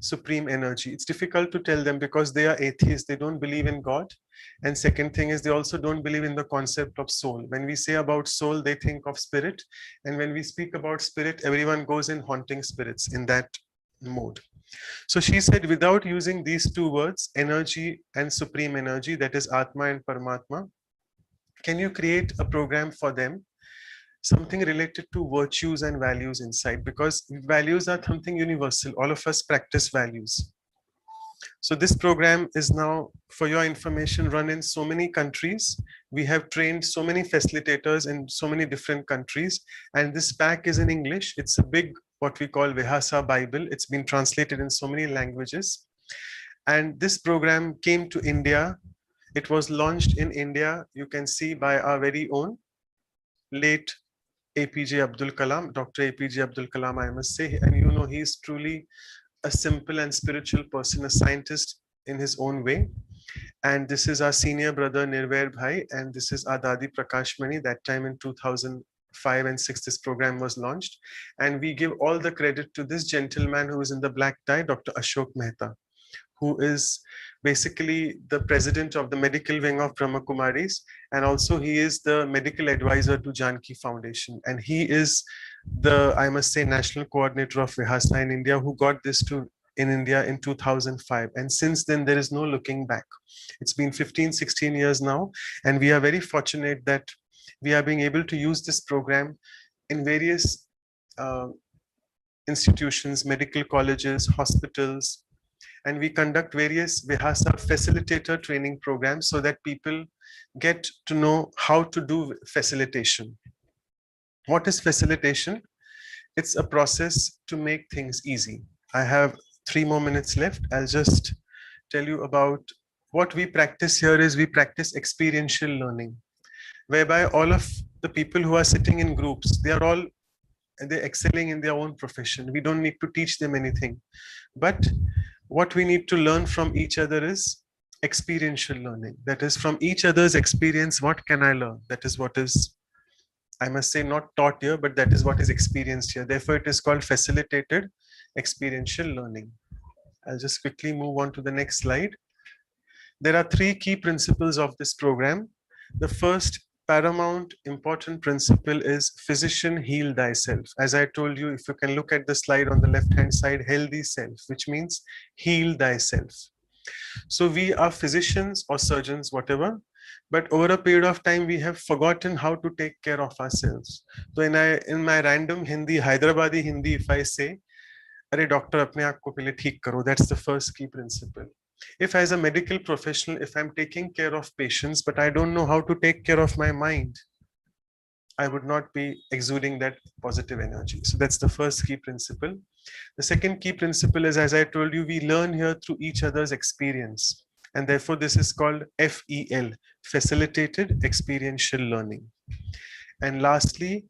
supreme energy. It's difficult to tell them because they are atheists, they don't believe in God. And second thing is they also don't believe in the concept of soul. When we say about soul, they think of spirit, and when we speak about spirit, everyone goes in haunting spirits in that mode. So she said, without using these two words, energy and supreme energy, that is Atma and Paramatma, can you create a program for them, something related to virtues and values inside? Because values are something universal. All of us practice values. So this program is now, for your information, run in so many countries. We have trained so many facilitators in so many different countries. And this pack is in English. It's a big, what we call Vihasa Bible. It's been translated in so many languages. And this program came to India. It was launched in India, you can see, by our very own late APJ Abdul Kalam, Dr. APJ Abdul Kalam, I must say. And he is truly a simple and spiritual person, a scientist in his own way. And this is our senior brother Nirvair Bhai, and this is our Dadi Prakashmani. That time in 2005 and 6, this program was launched. And we give all the credit to this gentleman who is in the black tie, Dr. Ashok Mehta, who is basically the president of the medical wing of Brahma Kumaris, and also he is the medical advisor to Janki Foundation, and he is the, I must say, national coordinator of Vihasa in India, who got this in India in 2005. And since then, there is no looking back. It's been 15-16 years now, and we are very fortunate that we are being able to use this program in various institutions, medical colleges, hospitals, and we conduct various Vihasa facilitator training programs so that people get to know how to do facilitation. What is facilitation? It's a process to make things easy. I have 3 more minutes left. I'll just tell you about what we practice here. Is we practice experiential learning, whereby all of the people who are sitting in groups, they're excelling in their own profession. We don't need to teach them anything. But what we need to learn from each other is experiential learning. That is, from each other's experience, what can I learn? That is what is, I must say, not taught here, but that is what is experienced here. Therefore, it is called facilitated experiential learning. I'll just quickly move on to the next slide. There are 3 key principles of this program. The first paramount important principle is physician, heal thyself. As I told you, if you can look at the slide on the left hand side, healthy self, which means heal thyself. So we are physicians or surgeons, whatever, but over a period of time we have forgotten how to take care of ourselves. So in my random Hindi, Hyderabadi Hindi, if I say, "Arey doctor, apne aap ko pehle theek karo," that's the first key principle. If as a medical professional, if I'm taking care of patients, but I don't know how to take care of my mind, I would not be exuding that positive energy. So that's the first key principle. The second key principle is, as I told you, we learn here through each other's experience. And therefore, this is called FEL, Facilitated Experiential Learning. And lastly,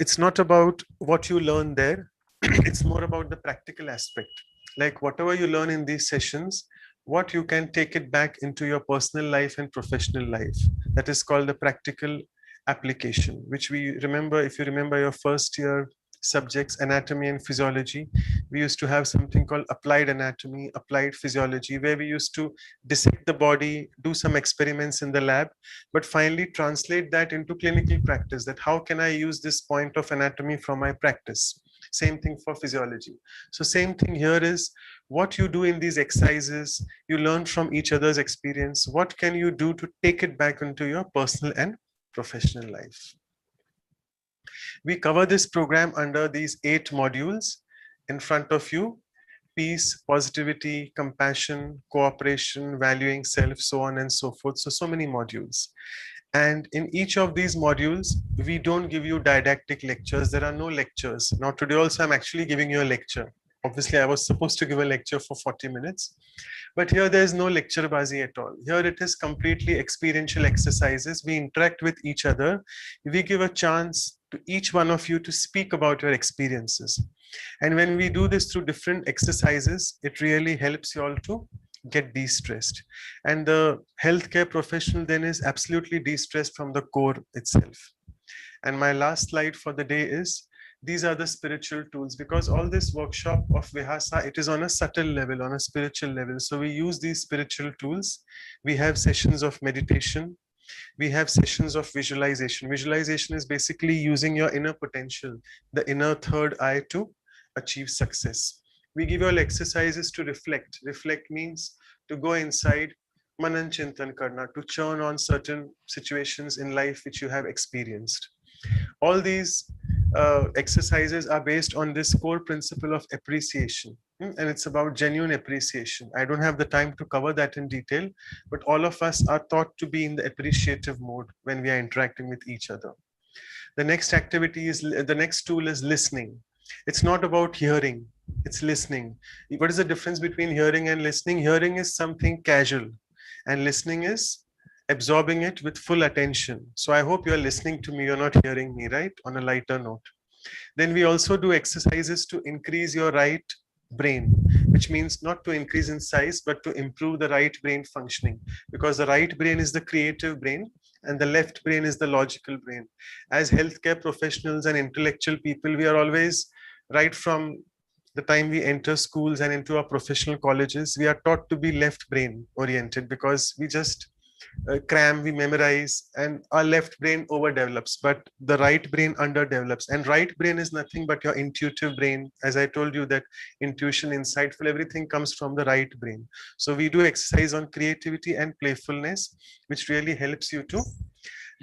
it's not about what you learn there. It's more about the practical aspect. Like whatever you learn in these sessions, what you can take it back into your personal life and professional life. That is called the practical application, which we remember, if you remember your first year subjects, anatomy and physiology, we used to have something called applied anatomy, applied physiology, where we used to dissect the body, do some experiments in the lab, but finally translate that into clinical practice, that how can I use this point of anatomy from my practice. Same thing for physiology. So same thing here is what you do in these exercises, you learn from each other's experience. What can you do to take it back into your personal and professional life? We cover this program under these 8 modules in front of you: peace, positivity, compassion, cooperation, valuing self, so on and so forth. So many modules. And in each of these modules, we don't give you didactic lectures. There are no lectures. Now today also, I'm actually giving you a lecture. Obviously, I was supposed to give a lecture for 40 minutes, but here there is no lecture bazi at all. Here it is completely experiential exercises. We interact with each other. We give a chance to each one of you to speak about your experiences. And when we do this through different exercises, it really helps you all to get de-stressed. And the healthcare professional then is absolutely de-stressed from the core itself. And my last slide for the day is, these are the spiritual tools, because all this workshop of Vihasa, it is on a subtle level, on a spiritual level. So we use these spiritual tools. We have sessions of meditation. We have sessions of visualization. Visualization is basically using your inner potential, the inner third eye, to achieve success. We give you all exercises to reflect. Reflect means to go inside, manan chintan karna, to churn on certain situations in life which you have experienced. All these exercises are based on this core principle of appreciation, and it's about genuine appreciation. I don't have the time to cover that in detail, but all of us are taught to be in the appreciative mode when we are interacting with each other. The next activity is, the next tool is listening. It's not about hearing, it's listening. What is the difference between hearing and listening? Hearing is something casual, and listening is absorbing it with full attention. So I hope you're listening to me, you're not hearing me, right? On a lighter note. Then we also do exercises to increase your right brain, which means not to increase in size, but to improve the right brain functioning, because the right brain is the creative brain and the left brain is the logical brain. As healthcare professionals and intellectual people, we are always, right from the time we enter schools and into our professional colleges, we are taught to be left brain oriented, because we just cram, we memorize, and our left brain overdevelops, but the right brain underdevelops. And right brain is nothing but your intuitive brain. As I told you, that intuition, insightful, everything comes from the right brain. So we do exercise on creativity and playfulness, which really helps you to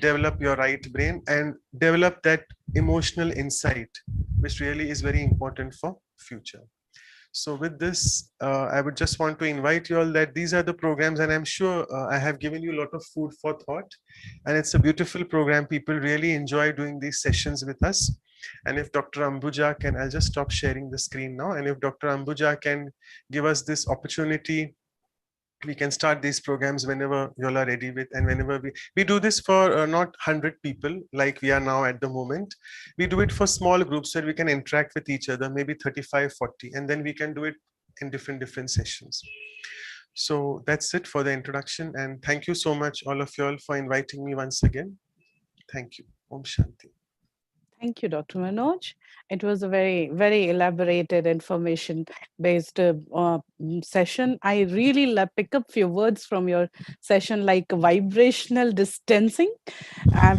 develop your right brain and develop that emotional insight, which really is very important for future. So with this, I would just want to invite you all that these are the programs, and I'm sure I have given you a lot of food for thought, and it's a beautiful program. People really enjoy doing these sessions with us. And if Dr. Ambuja can, I'll just stop sharing the screen now. And if Dr. Ambuja can give us this opportunity, we can start these programs whenever you all are ready with, and whenever we do this for not 100 people like we are now at the moment. We do it for small groups where we can interact with each other, maybe 35, 40, and then we can do it in different sessions. So that's it for the introduction, and thank you so much all of you all for inviting me once again. Thank you. Om Shanti. Thank you, Dr. Manoj. It was a very elaborated information-based session. I really pick up few words from your session, like vibrational distancing,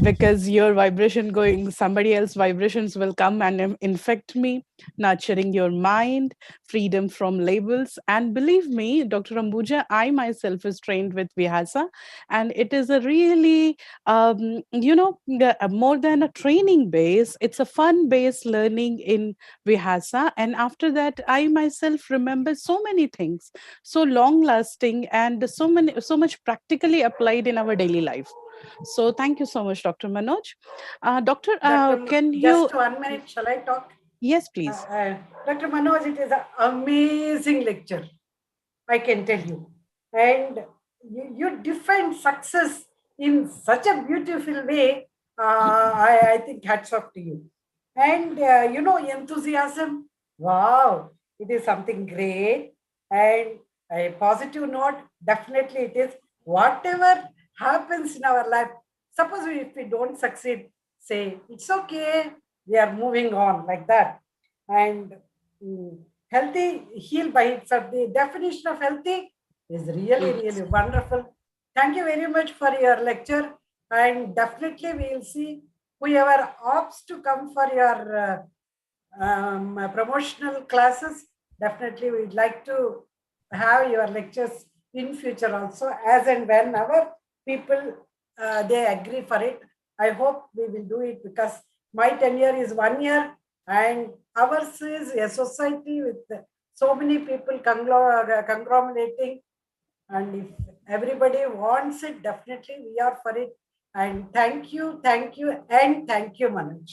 because your vibration going, somebody else vibrations will come and infect me, nurturing your mind, freedom from labels. And believe me, Dr. Ambuja, I myself is trained with Vihasa, and it is a really, more than a training base, it's a fun-based learning in Vihasa. And after that, I myself remember so many things, so long-lasting and so much practically applied in our daily life. So thank you so much, Dr. Manoj. Doctor, can you... Just 1 minute, shall I talk? Yes, please. Dr. Manoj, it is an amazing lecture, I can tell you. And you define success in such a beautiful way. I think hats off to you. And, enthusiasm, wow, it is something great. And a positive note, definitely it is. Whatever happens in our life, suppose if we don't succeed, say, it's okay, we are moving on, like that. And healthy, heal by itself. The definition of healthy is really wonderful. Thank you very much for your lecture. And definitely we will see whoever opts to come for your promotional classes. Definitely we'd like to have your lectures in future also, as and whenever people they agree for it. I hope we will do it, because my tenure is 1 year and ours is a society with so many people conglomerating. And if everybody wants it, definitely we are for it. And thank you, and thank you, Manoj.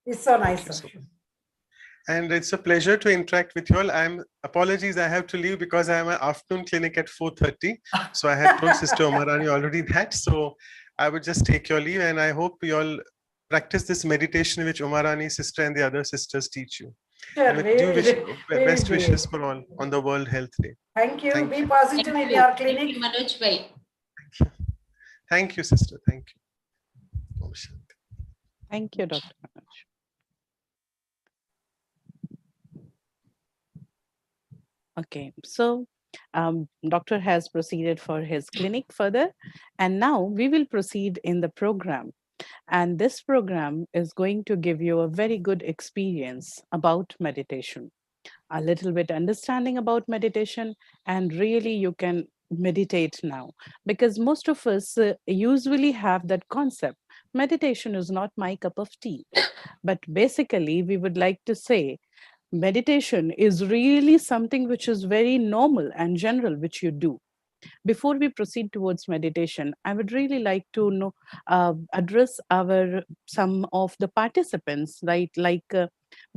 It's so nice of you. And it's a pleasure to interact with you all. Apologies, I have to leave because I have an afternoon clinic at 4:30. So I had told Sister Umarani already that. So I would just take your leave, and I hope you all practice this meditation which Umarani sister and the other sisters teach you. Sure, And with due best we- wishes for all on the World Health Day. Thank you. Thank Be you. positive in your clinic. Thank you, Manoj bhai. Thank you, sister. Thank you. Om Shanti. Thank you, Dr. Manoj. Okay, so doctor has proceeded for his clinic further, and now we will proceed in the program. And this program is going to give you a very good experience about meditation, a little bit understanding about meditation, and really you can meditate now, because most of us usually have that concept. Meditation is not my cup of tea, but basically we would like to say meditation is really something which is very normal and general, which you do. Before we proceed towards meditation, I would really like to know, address some of the participants, right? Like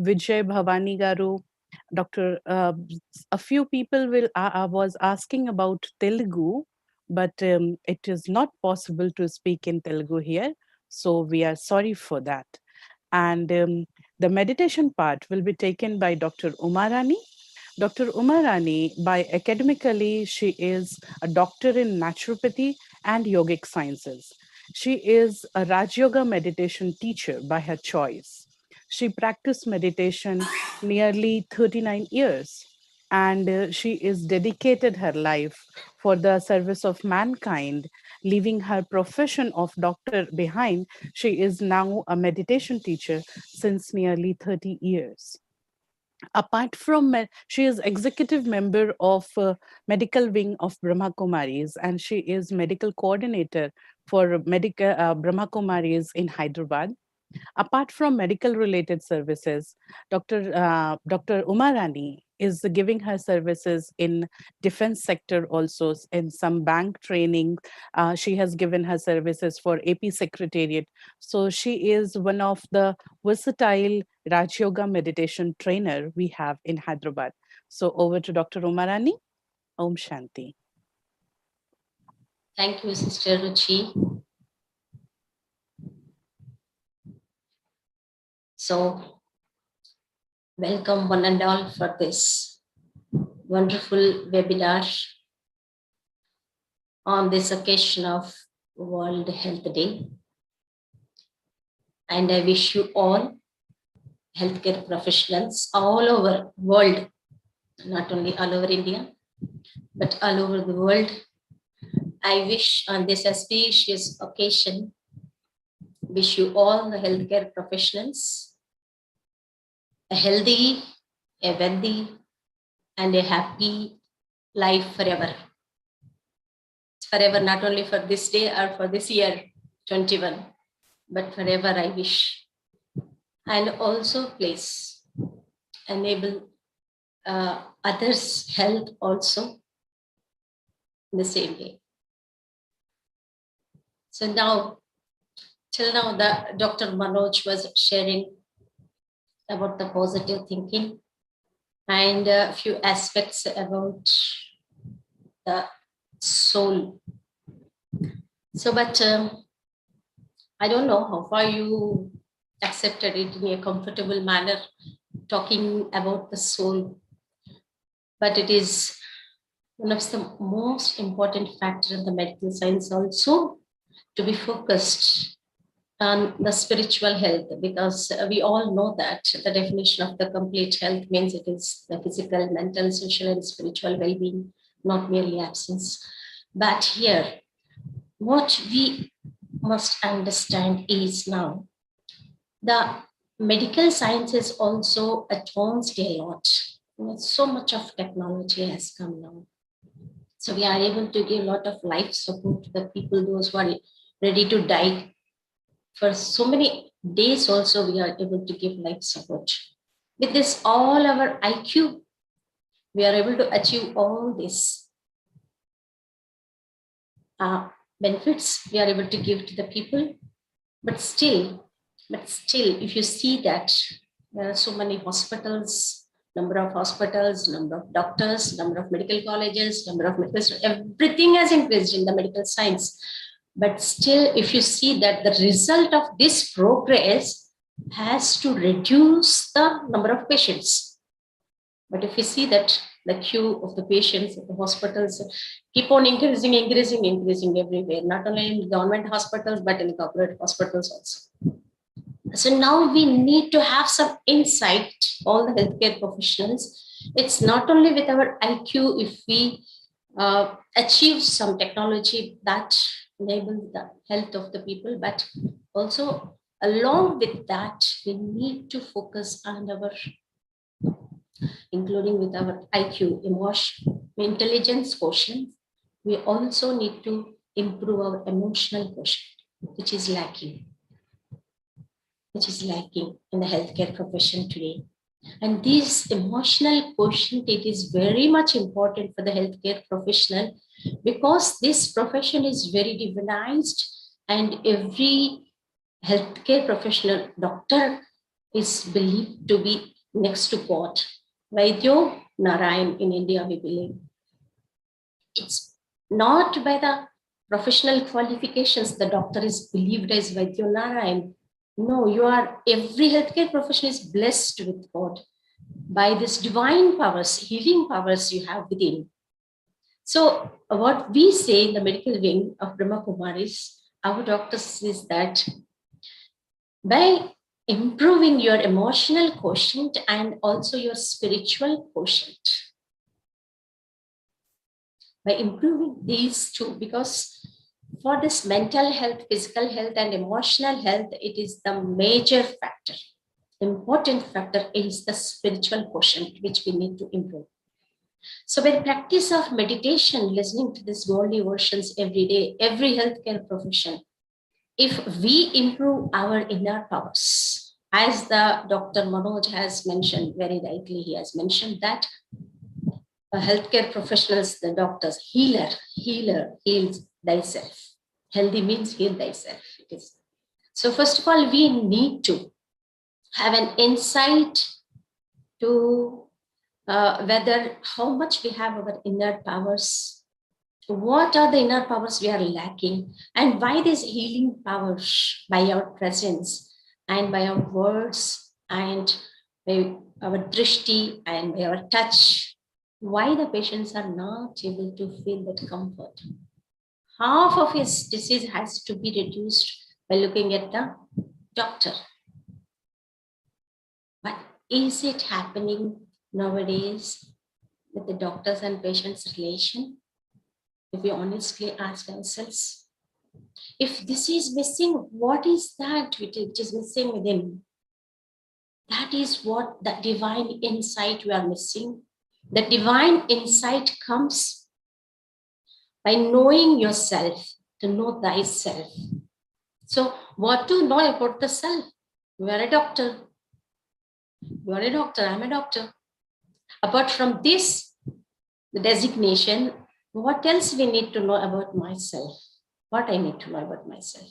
Vijay Bhavani Garu, Dr. A few people was asking about Telugu, but it is not possible to speak in Telugu here. So we are sorry for that. And the meditation part will be taken by Dr. Umarani. Dr. Umarani, by academically, she is a doctor in naturopathy and yogic sciences. She is a Raj Yoga meditation teacher by her choice. She practiced meditation nearly 39 years, and she is dedicated her life for the service of mankind, leaving her profession of doctor behind. She is now a meditation teacher since nearly 30 years. Apart from, she is executive member of medical wing of Brahma Kumaris, and she is medical coordinator for Brahma Kumaris in Hyderabad. Apart from medical related services, Dr. Umarani is giving her services in defense sector also, in some bank training. She has given her services for AP Secretariat. So she is one of the versatile Raj Yoga meditation trainer we have in Hyderabad. So over to Dr. Umarani. Om Shanti. Thank you, Sister Ruchi. So, welcome one and all for this wonderful webinar on this occasion of World Health Day. And I wish you all healthcare professionals all over world, not only all over India, but all over the world. I wish on this auspicious occasion, wish you all the healthcare professionals a healthy, a wealthy, and a happy life forever. Forever, not only for this day or for this year, 21, but forever I wish. And also please enable others' health also in the same way. So now, till now, the Dr. Manoj was sharing about the positive thinking and a few aspects about the soul. So, but I don't know how far you accepted it in a comfortable manner, talking about the soul, but it is one of the most important factors in the medical science also to be focused on the spiritual health, because we all know that the definition of the complete health means it is the physical, mental, social, and spiritual well-being, not merely absence. But here, what we must understand is now the medical science is also advanced a lot. So much of technology has come now. So we are able to give a lot of life support to the people, those who are ready to die. For so many days also, we are able to give life support. With this, all our IQ, we are able to achieve all these benefits we are able to give to the people. But still, if you see that There are so many hospitals, number of hospitals, number of doctors, number of medical colleges, number of medical students, everything has increased in the medical science. But still, if you see that the result of this progress has to reduce the number of patients. But if you see that the queue of the patients at the hospitals keep on increasing everywhere, not only in government hospitals, but in corporate hospitals also. So now we need to have some insight, all the healthcare professionals. It's not only with our IQ, if we achieve some technology that enables the health of the people, but also along with that, we need to focus on our, including with our IQ, emotion, intelligence quotient. We also need to improve our emotional quotient, which is lacking in the healthcare profession today. And this emotional quotient, it is very much important for the healthcare professional, because this profession is very divinized, and every healthcare professional, doctor, is believed to be next to God. Vaidyo Narayan in India, we believe. It's not by the professional qualifications the doctor is believed as Vaidyo Narayan. No, every healthcare profession is blessed with God by this divine powers, healing powers you have within. So what we say in the medical wing of Brahma Kumaris, our doctors, is that by improving your emotional quotient and also your spiritual quotient, by improving these two, because for this mental health, physical health, and emotional health, it is the major factor. Important factor is the spiritual quotient, which we need to improve. So by the practice of meditation, listening to these worldly versions every day, every healthcare profession, if we improve our inner powers, as the Dr. Manoj has mentioned, very rightly, he has mentioned that healthcare professionals, the doctors, healer heals thyself. Healthy means heal thyself. It is. So first of all, we need to have an insight to whether how much we have our inner powers, what are the inner powers we are lacking, and why these healing powers, by our presence and by our words and by our drishti and by our touch, why the patients are not able to feel that comfort. Half of his disease has to be reduced by looking at the doctor. But is it happening nowadays with the doctors and patients relation? If we honestly ask ourselves, if this is missing, what is that which is missing within? That is what the divine insight we are missing. The divine insight comes by knowing yourself, to know thyself. So what to know about the self? We are a doctor. You are a doctor, I'm a doctor. Apart from this, the designation, what else we need to know about myself? What I need to know about myself?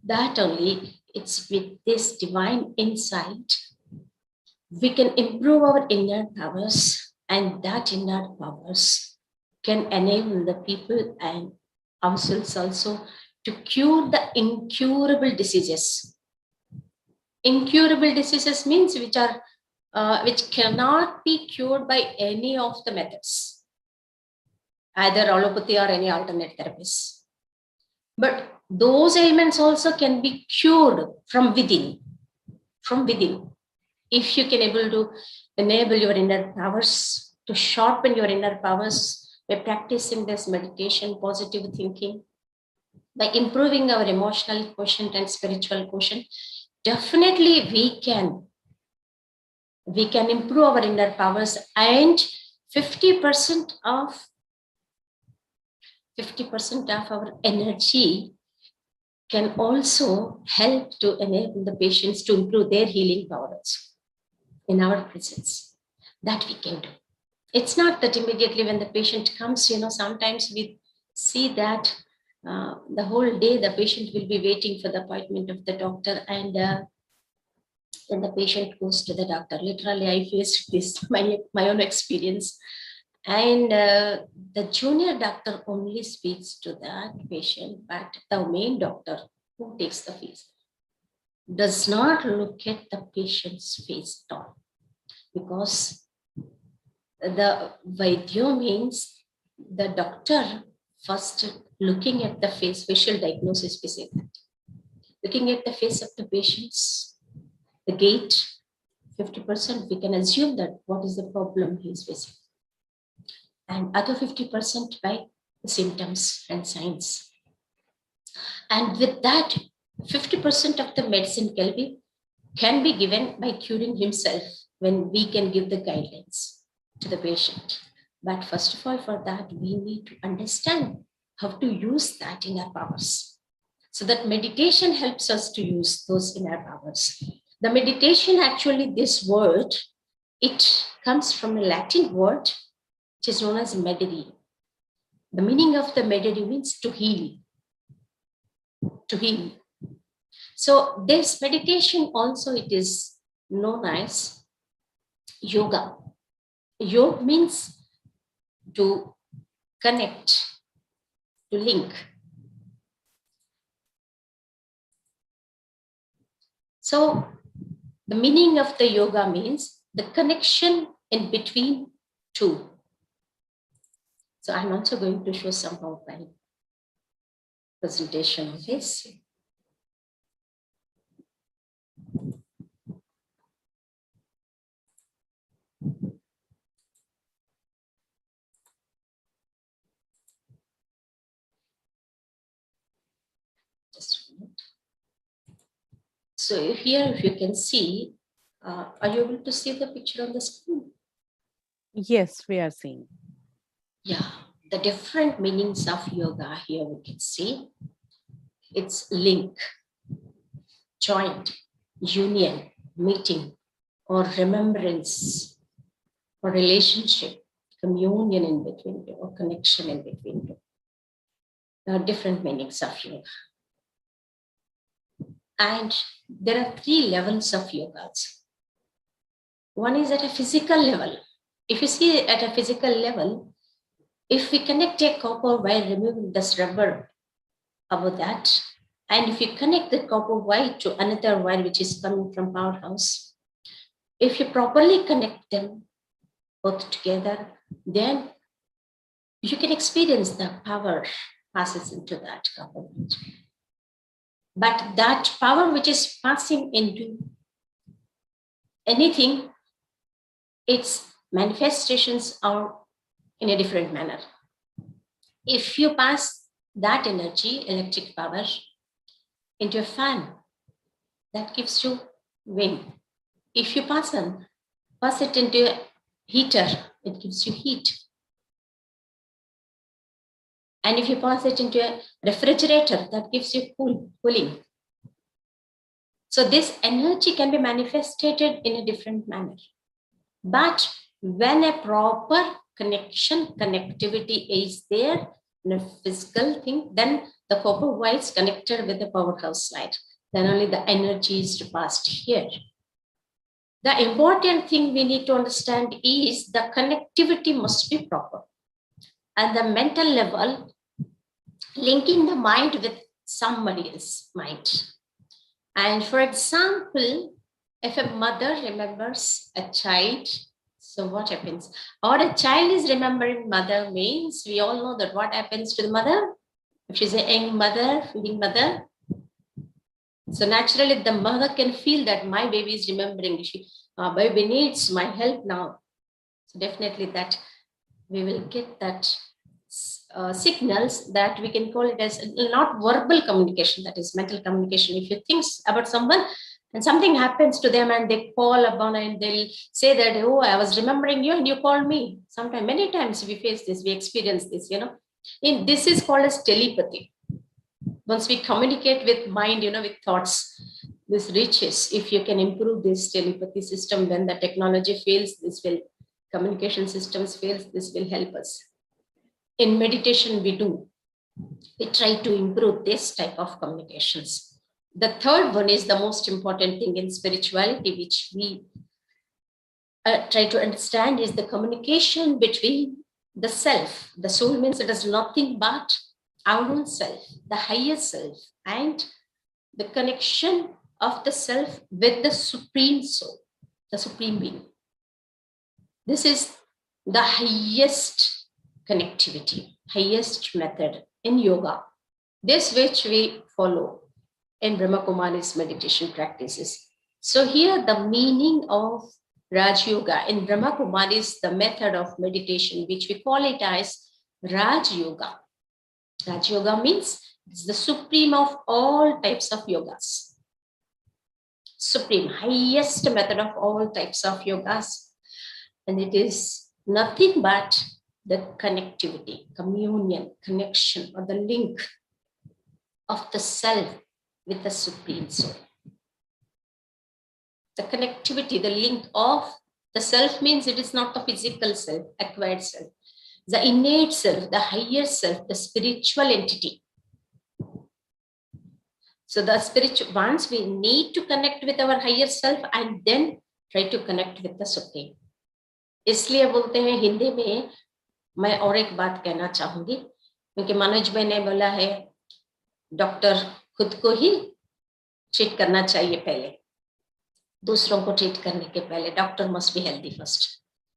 That only, it's with this divine insight, we can improve our inner powers, and that inner powers can enable the people and ourselves also to cure the incurable diseases. Incurable diseases means which cannot be cured by any of the methods, either allopathy or any alternate therapies. But those ailments also can be cured from within. If you can able to enable your inner powers, to sharpen your inner powers by practicing this meditation, positive thinking, by improving our emotional quotient and spiritual quotient, definitely we can improve our inner powers, and 50% of our energy can also help to enable the patients to improve their healing powers in our presence. That we can do. It's not that immediately when the patient comes, sometimes we see that the whole day the patient will be waiting for the appointment of the doctor, and Then the patient goes to the doctor. Literally, I faced this, my own experience. And the junior doctor only speaks to that patient, but the main doctor who takes the fees does not look at the patient's face at all. Because the Vaidyo means the doctor first looking at the face, facial diagnosis, we say that. Looking at the face of the patients, the gait, 50%, we can assume that what is the problem he is facing. And other 50% by the symptoms and signs. And with that, 50% of the medicine can be given by curing himself when we can give the guidelines to the patient. But first of all, for that, we need to understand how to use that inner powers. So that meditation helps us to use those inner powers. The meditation, actually, this word, it comes from a Latin word, which is known as medere. The meaning of the medere means to heal. To heal. So this meditation also, it is known as yoga. Yoga means to connect, to link. So the meaning of the yoga means the connection in between two. So I'm also going to show some PowerPoint presentation of this. Just a minute. So here, if you can see, are you able to see the picture on the screen? Yes, we are seeing. Yeah, the different meanings of yoga here we can see. It's link, joint, union, meeting, or remembrance, or relationship, communion in between you, or connection in between you. There are different meanings of yoga. And there are 3 levels of yogas. One is at a physical level. If you see at a physical level, if we connect a copper wire, removing this rubber above that, and if you connect the copper wire to another wire which is coming from powerhouse, if you properly connect them both together, then you can experience the power passes into that copper wire. But that power which is passing into anything, its manifestations are in a different manner. If you pass that energy, electric power, into a fan, that gives you wind. If you pass it into a heater, it gives you heat. And if you pass it into a refrigerator, that gives you cooling. So this energy can be manifested in a different manner. But when a proper connectivity is there in a physical thing, then the copper wire is connected with the powerhouse side. Then only the energy is passed here. The important thing we need to understand is the connectivity must be proper. At the mental level, linking the mind with somebody else's mind. And for example, if a mother remembers a child, so what happens? Or a child is remembering mother means we all know that what happens to the mother? If she's a young mother, feeding mother. So naturally the mother can feel that my baby is remembering. Baby needs my help now. So definitely that we will get that signals that we can call it as not verbal communication, that is mental communication. If you think about someone and something happens to them and they call upon and they'll say that, oh, I was remembering you and you called me. Sometimes, many times we face this, we experience this, this is called as telepathy. Once we communicate with mind, with thoughts, this reaches. If you can improve this telepathy system, when the technology fails, communication systems fails, this will help us. In meditation, we try to improve this type of communications. the third one is the most important thing in spirituality, which we try to understand, is the communication between the self. The soul means it is nothing but our own self, the higher self, and the connection of the self with the supreme soul, the supreme being. This is the highest connectivity, highest method in yoga. This which we follow in Brahma Kumari's meditation practices. So here the meaning of Raj Yoga in Brahma Kumari's, the method of meditation, which we call it as Raj Yoga. Raj Yoga means it's the supreme of all types of yogas. Supreme, highest method of all types of yogas. And it is nothing but the connectivity, communion, connection, or the link of the self with the supreme soul. The connectivity, the link of the self means it is not the physical self, acquired self, the innate self, the higher self, the spiritual entity. So the spiritual, once we need to connect with our higher self and then try to connect with the supreme. इसलिए बोलते हैं हिंदी में, मैं और एक बात कहना चाहूंगी, क्योंकि मनोज भाई ने बोला है डॉक्टर खुद को ही ट्रीट करना चाहिए पहले, दूसरों को ट्रीट करने के पहले doctor must be healthy first.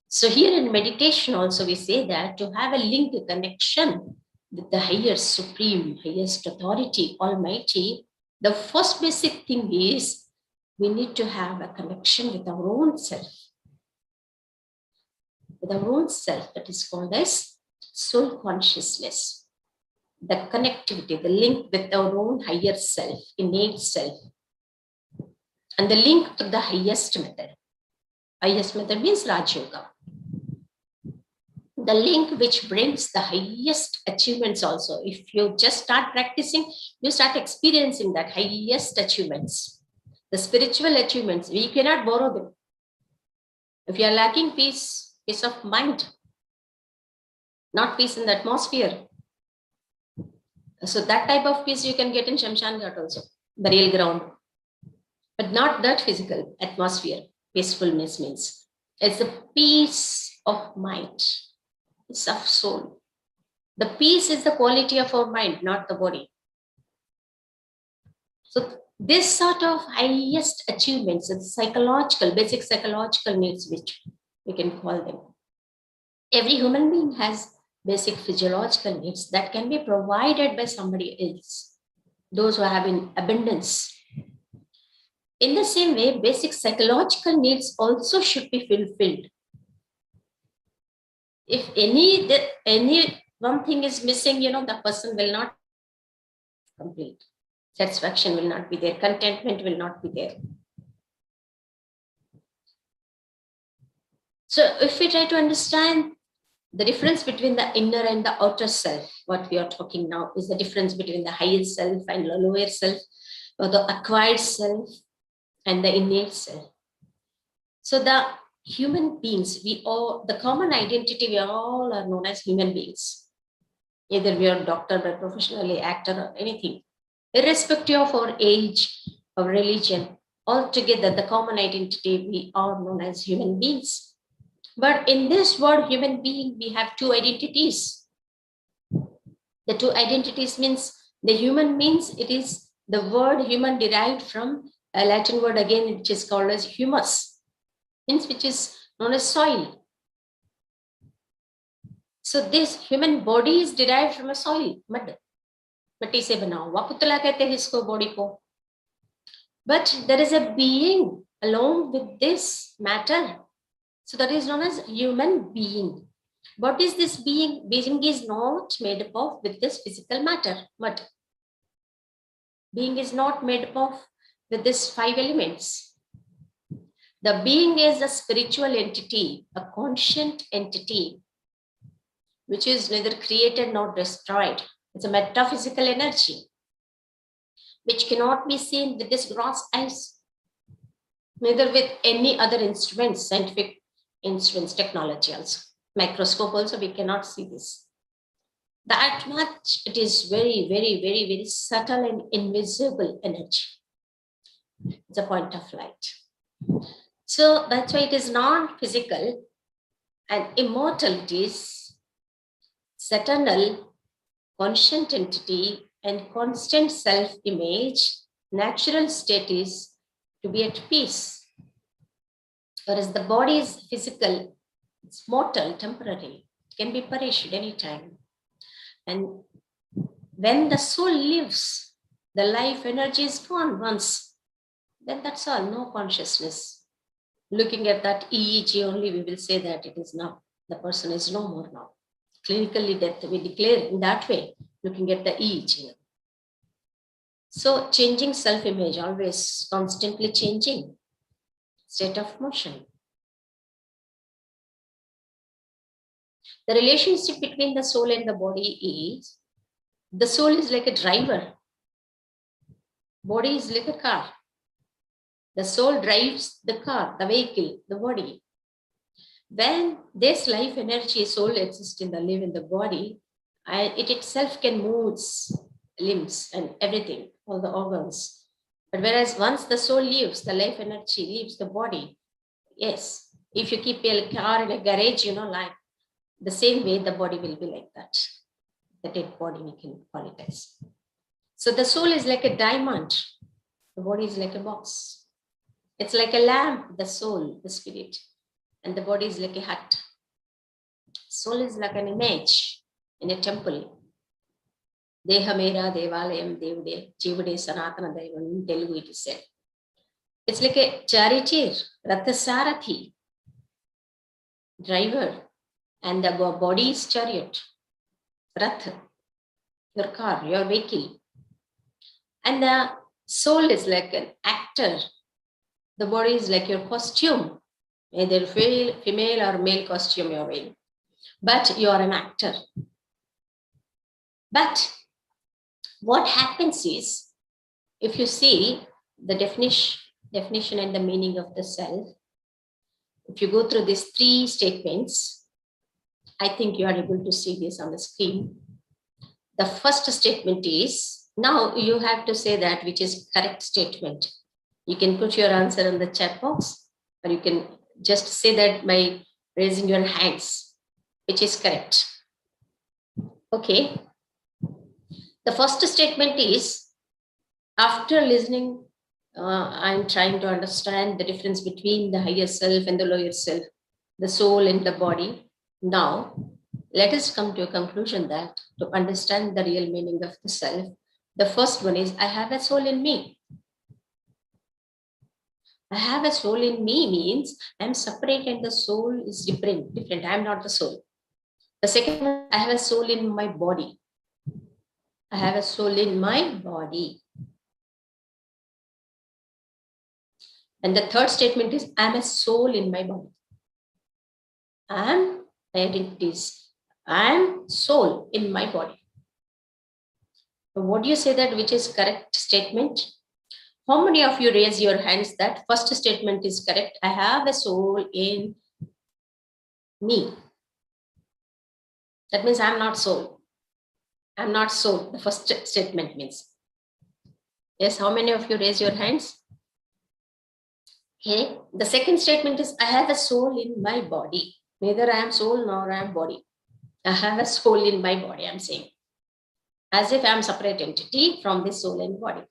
So here in meditation also we say that to have a link, a connection with the higher supreme, highest authority, almighty, the first basic thing is we need to have a connection with our own self. With our own self, that is called as soul consciousness. The connectivity, the link with our own higher self, innate self. And the link to the highest method. Highest method means Raj Yoga. The link which brings the highest achievements also. If you just start practicing, you start experiencing that highest achievements. The spiritual achievements, we cannot borrow them. If you are lacking peace of mind, not peace in the atmosphere. So that type of peace you can get in Shamshan Ghat also, the real ground. But not that physical atmosphere. Peacefulness means it's the peace of mind. It's of soul. The peace is the quality of our mind, not the body. So this sort of highest achievements, it's psychological, basic psychological needs, which we can call them. Every human being has basic physiological needs that can be provided by somebody else, those who have in abundance. In the same way, basic psychological needs also should be fulfilled. If any one thing is missing, the person will not complete. Satisfaction will not be there. Contentment will not be there. So if we try to understand the difference between the inner and the outer self, what we are talking now is the difference between the higher self and the lower self, or the acquired self and the innate self. So the human beings, the common identity, we all are known as human beings. Either we are doctor, but professionally actor or anything. Irrespective of our age, or religion, altogether the common identity, we are known as human beings. But in this word human being, we have two identities. The two identities means the human means it is the word human derived from a Latin word again, which is called as humus, which is known as soil. So this human body is derived from a soil, mud. मट्टी से बना हुआ पुतला कहते हैं इसको body को. But there is a being along with this matter. So that is known as human being. What is this being? Being is not made up of with this physical matter, mud. Being is not made up of with these 5 elements. The being is a spiritual entity, a conscient entity, which is neither created nor destroyed. It's a metaphysical energy, which cannot be seen with this gross eyes, neither with any other instruments, scientific instruments, technology also. Microscope also, we cannot see this. That much, it is very, very, very, very subtle and invisible energy. It's a point of light. So that's why it is non-physical, and immortality is eternal, conscient entity and constant self-image. Natural state is to be at peace. Whereas the body is physical, it's mortal, temporary, it can be perished anytime. And when the soul lives, the life energy is gone once, then that's all, no consciousness. Looking at that EEG only, we will say that it is now, the person is no more now. Clinically death, we declare in that way, looking at the EEG. So changing self-image, always constantly changing, state of motion. The relationship between the soul and the body is, the soul is like a driver, body is like a car. The soul drives the car, the vehicle, the body. When this life energy, soul exists in the body, it itself can move limbs and everything, all the organs. But whereas once the soul leaves, the life energy leaves the body, yes, if you keep a car in a garage, like the same way the body will be like that. The dead body, we can call it as. So the soul is like a diamond, the body is like a box. It's like a lamp, the soul, the spirit, and the body is like a hut. Soul is like an image in a temple. Deha mera devalayam devde, jivade sanatana devam, in Telugu it is said. It's like a charioteer, Rathasarathi, driver, and the body is chariot, Rath, your car, your vehicle. And the soul is like an actor. The body is like your costume, either female or male costume you're wearing. But you are an actor. But what happens is, if you see the definition and the meaning of the self, if you go through these 3 statements, I think you are able to see this on the screen. The first statement is, now you have to say that which is correct statement. You can put your answer in the chat box, or you can just say that by raising your hands, which is correct. Okay. The first statement is, after listening, I'm trying to understand the difference between the higher self and the lower self, the soul and the body. Now, let us come to a conclusion that to understand the real meaning of the self, the first one is, I have a soul in me. I have a soul in me means I'm separate and the soul is different. I'm not the soul. The second one, I have a soul in my body. I have a soul in my body. And the third statement is, I'm a soul in my body. I'm identities. I'm soul in my body. What do you say that which is correct statement? How many of you raise your hands that first statement is correct? I have a soul in me. That means I'm not soul. I'm not soul. The first statement means. Yes, how many of you raise your hands? Okay. The second statement is, I have a soul in my body. Neither I am soul nor I am body. I have a soul in my body, I'm saying. As if I'm separate entity from this soul and body.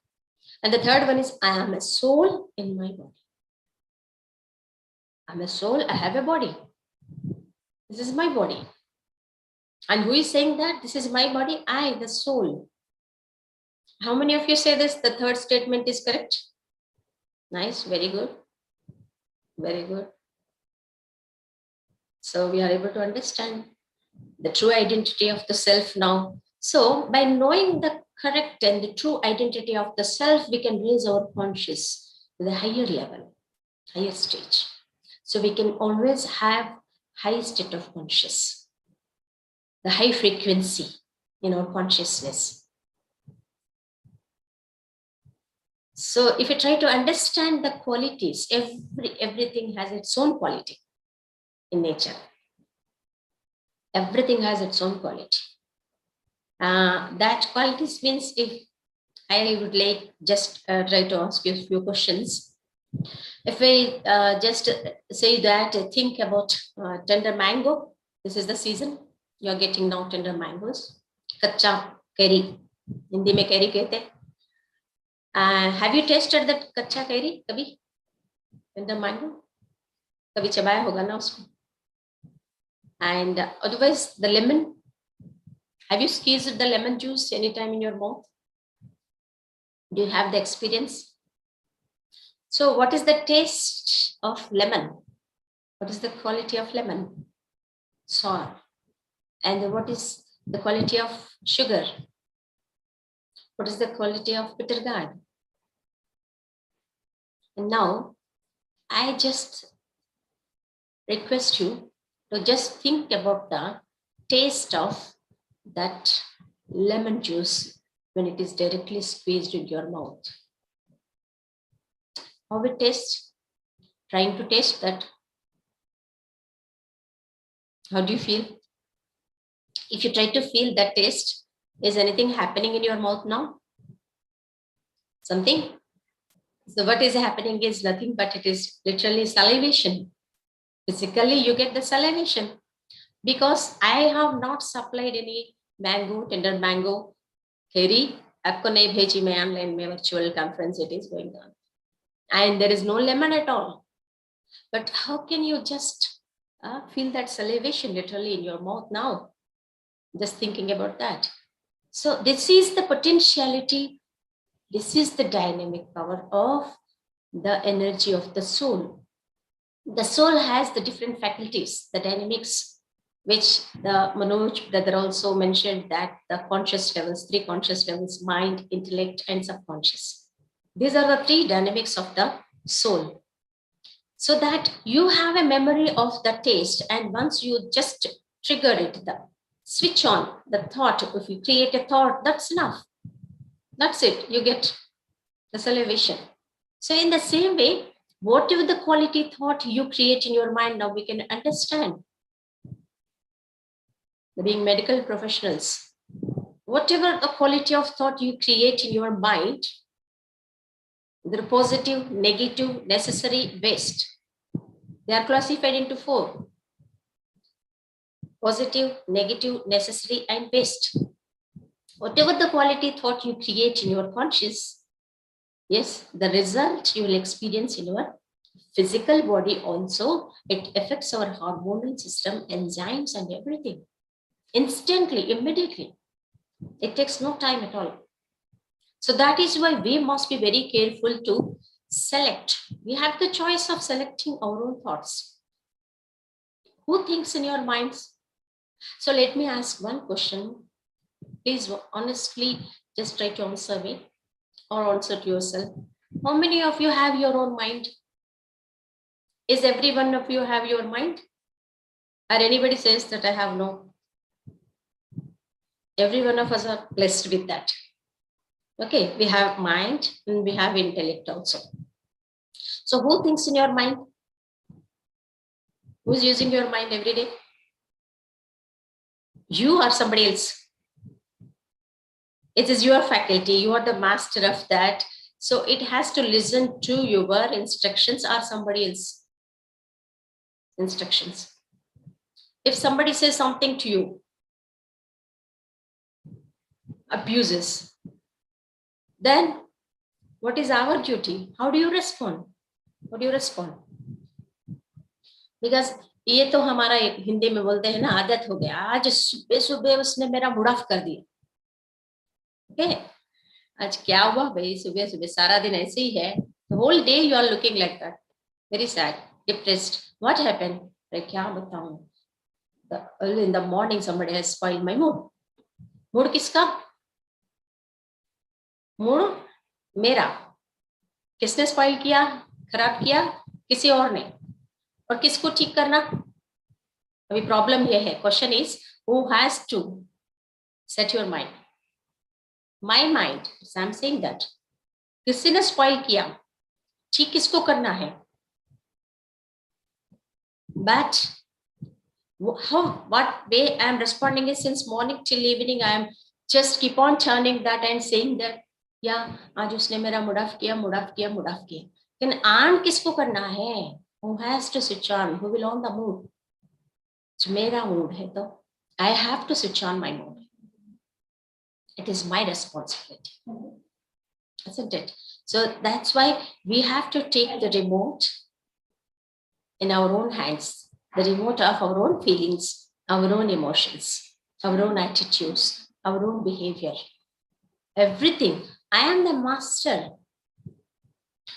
And the third one is, I am a soul in my body. I'm a soul, I have a body. This is my body. And who is saying that? This is my body, I, the soul. How many of you say this? The third statement is correct? Nice, very good. Very good. So we are able to understand the true identity of the self now. So by knowing the correct and the true identity of the self, we can raise our conscious to the higher level, higher stage. So we can always have high state of conscious, the high frequency in our consciousness. So if you try to understand the qualities, everything has its own quality in nature. Everything has its own quality. That qualities means if I would like just try to ask you a few questions. If we just say that, think about tender mango. This is the season. You're getting now tender mangoes. Kacha curry. Hindi mein curry कहते हैं. Have you tasted that kacha curry कभी? Tender mango? कभी चबाया होगा ना उसको. And otherwise, the lemon. Have you squeezed the lemon juice anytime in your mouth? Do you have the experience? So what is the taste of lemon? What is the quality of lemon? Sour. And what is the quality of sugar? What is the quality of bitter gourd? And now, I just request you to just think about the taste of that lemon juice when it is directly squeezed in your mouth. How it tastes? Trying to taste that. How do you feel? If you try to feel that taste, is anything happening in your mouth now? Something? So what is happening is nothing, but it is literally salivation. Physically, you get the salivation. Because I have not supplied any mango, tender mango, curry. आपको नहीं भेजी मैं online में virtual conference it is going on. And there is no lemon at all. But how can you just feel that salivation literally in your mouth now? Just thinking about that. So this is the potentiality. This is the dynamic power of the energy of the soul. The soul has the different faculties, the dynamics, which the Manoj brother also mentioned, that the conscious levels, 3 conscious levels, mind, intellect, and subconscious. These are the 3 dynamics of the soul. So that you have a memory of the taste, and once you just trigger it, the switch on the thought, if you create a thought, that's enough. That's it, you get the salivation. So in the same way, whatever the quality thought you create in your mind, now we can understand. Being medical professionals, whatever the quality of thought you create in your mind, the positive, negative, necessary, waste, they are classified into 4. Positive, negative, necessary, and waste. Whatever the quality thought you create in your conscious, yes, the result you will experience in your physical body also. It affects our hormonal system, enzymes, and everything. Instantly, immediately. It takes no time at all. So that is why we must be very careful to select. We have the choice of selecting our own thoughts. Who thinks in your minds? So let me ask one question. Please honestly just try to answer me or answer to yourself. How many of you have your own mind? Is every one of you have your mind? Or anybody says that I have no? Every one of us are blessed with that. Okay, we have mind and we have intellect also. So who thinks in your mind? Who's using your mind every day? You or somebody else? It is your faculty. You are the master of that. So it has to listen to your instructions or somebody else's instructions. If somebody says something to you, abuses, then what is our duty? How do you respond? How do you respond? Because ये तो हमारा हिंदी में बोलते हैं ना, आदत हो गया. आज सुबह सुबह उसने मेरा मूड ऑफ कर दिया. Okay, आज क्या हुआ भाई? सुबह सुबह सारा दिन ऐसे ही है. The whole day you are looking like that, very sad, depressed. What happened? अरे क्या बताऊं? Early in the morning somebody has spoiled my mood. Mood किसका? मूड मेरा. किसने स्पॉइल किया, खराब किया? किसी और ने. और किसको ठीक करना? अभी प्रॉब्लम ये है. Question is who has to set your mind? My mind. I am saying that किसी ने स्पॉइल किया, ठीक किसको करना है? But how, what way I am responding is since morning till evening I am just keep on churning that and saying that या आज उसने मेरा मूड ऑफ किया, मूड ऑफ किया, मूड ऑफ किया. लेकिन ऑन किसको करना है? Who has to switch on? Who will on the mood? So मेरा मूड है तो I have to switch on my mood. It is my responsibility, isn't it? So that's why we have to take the remote in our own hands, the remote of our own feelings, our own emotions, our own attitudes, our own behavior, everything. I am the master.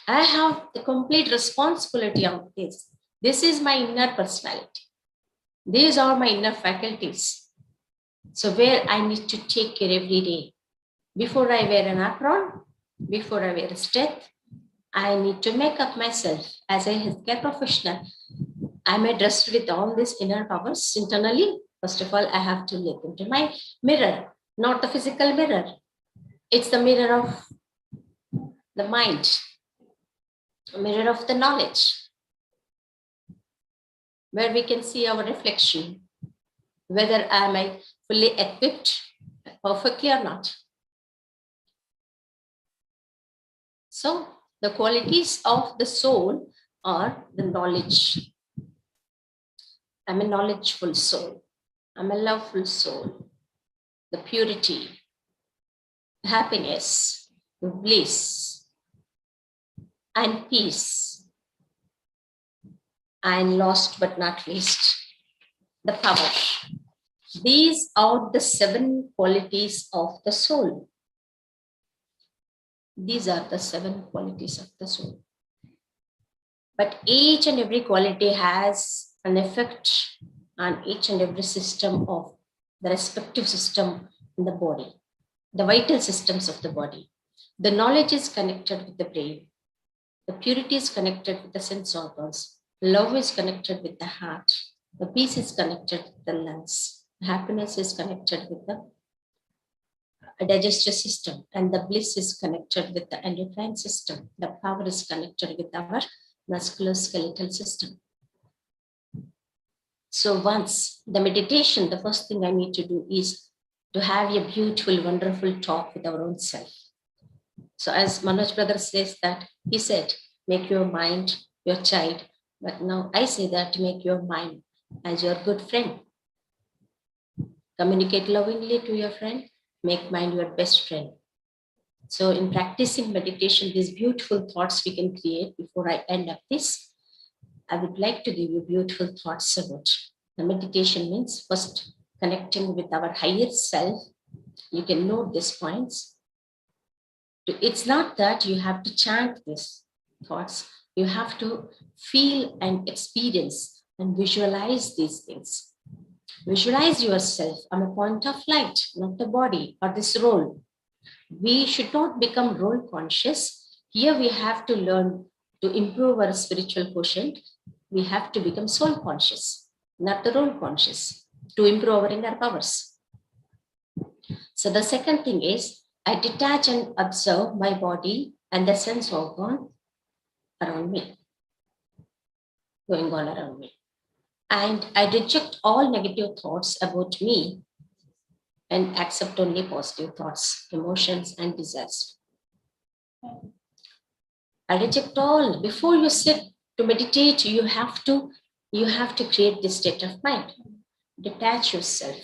I have the complete responsibility of this. This is my inner personality. These are my inner faculties. So where I need to take care every day. Before I wear an apron, before I wear a step, I need to make up myself as a healthcare professional. I'm addressed with all these inner powers internally. First of all, I have to look into my mirror, not the physical mirror. It's the mirror of the mind, a mirror of the knowledge, where we can see our reflection, whether am I fully equipped perfectly or not. So the qualities of the soul are the knowledge. I'm a knowledgeful soul. I'm a loveful soul. The purity, happiness, bliss, and peace. And last but not least, the power. These are the 7 qualities of the soul. These are the 7 qualities of the soul. But each and every quality has an effect on each and every system of the respective system in the body, the vital systems of the body. The knowledge is connected with the brain. The purity is connected with the sense organs. Love is connected with the heart. The peace is connected with the lungs. Happiness is connected with the digestive system, and the bliss is connected with the endocrine system. The power is connected with our musculoskeletal system. So once the meditation, the first thing I need to do is to have a beautiful, wonderful talk with our own self. So as Manoj brother says that, he said, make your mind your child. But now I say that make your mind as your good friend. Communicate lovingly to your friend, make mind your best friend. So in practicing meditation, these beautiful thoughts we can create. Before I end up this, I would like to give you beautiful thoughts about the meditation. Means first connecting with our higher self. You can note these points. It's not that you have to chant these thoughts. You have to feel and experience and visualize these things. Visualize yourself on a point of light, not the body or this role. We should not become role conscious. Here we have to learn to improve our spiritual quotient. We have to become soul conscious, not the role conscious, to improve our inner powers. So the second thing is, I detach and observe my body and the sense organ around me, going on around me. And I reject all negative thoughts about me and accept only positive thoughts, emotions, and desires. I reject all. Before you sit to meditate, you have to create this state of mind. Detach yourself.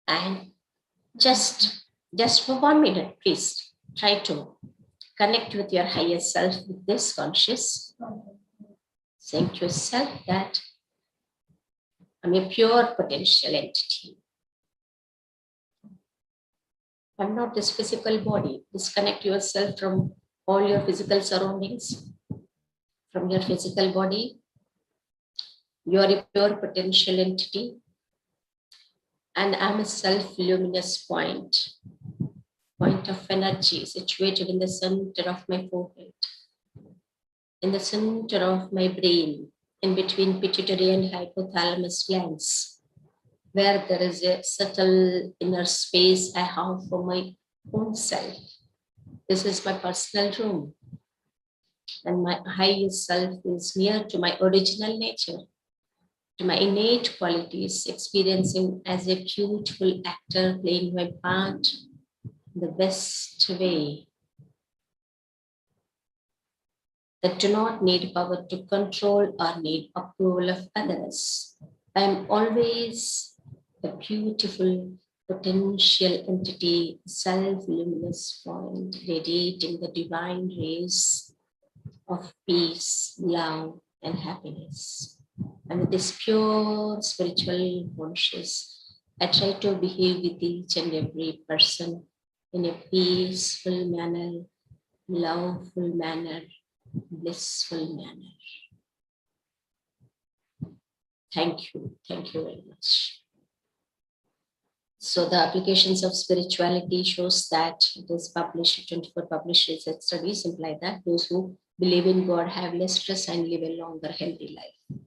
And just for 1 minute, please try to connect with your higher self with this conscious. Saying to yourself that I'm a pure potential entity. I'm not this physical body. Disconnect yourself from all your physical surroundings, from your physical body. You are a pure potential entity. And I'm a self-luminous point of energy situated in the center of my forehead, in the center of my brain, in between pituitary and hypothalamus glands, where there is a subtle inner space I have for my own self. This is my personal room. And my highest self is near to my original nature, to my innate qualities, experiencing as a beautiful actor playing my part the best way, that do not need power to control or need approval of others. I am always a beautiful potential entity, self-luminous point, radiating the divine rays of peace, love, and happiness. And with this pure spiritual conscious, I try to behave with each and every person in a peaceful manner, loveful manner, blissful manner. Thank you. Thank you very much. So the applications of spirituality shows that it is published, 24 published research studies imply that those who believe in God have less stress and live a longer, healthy life.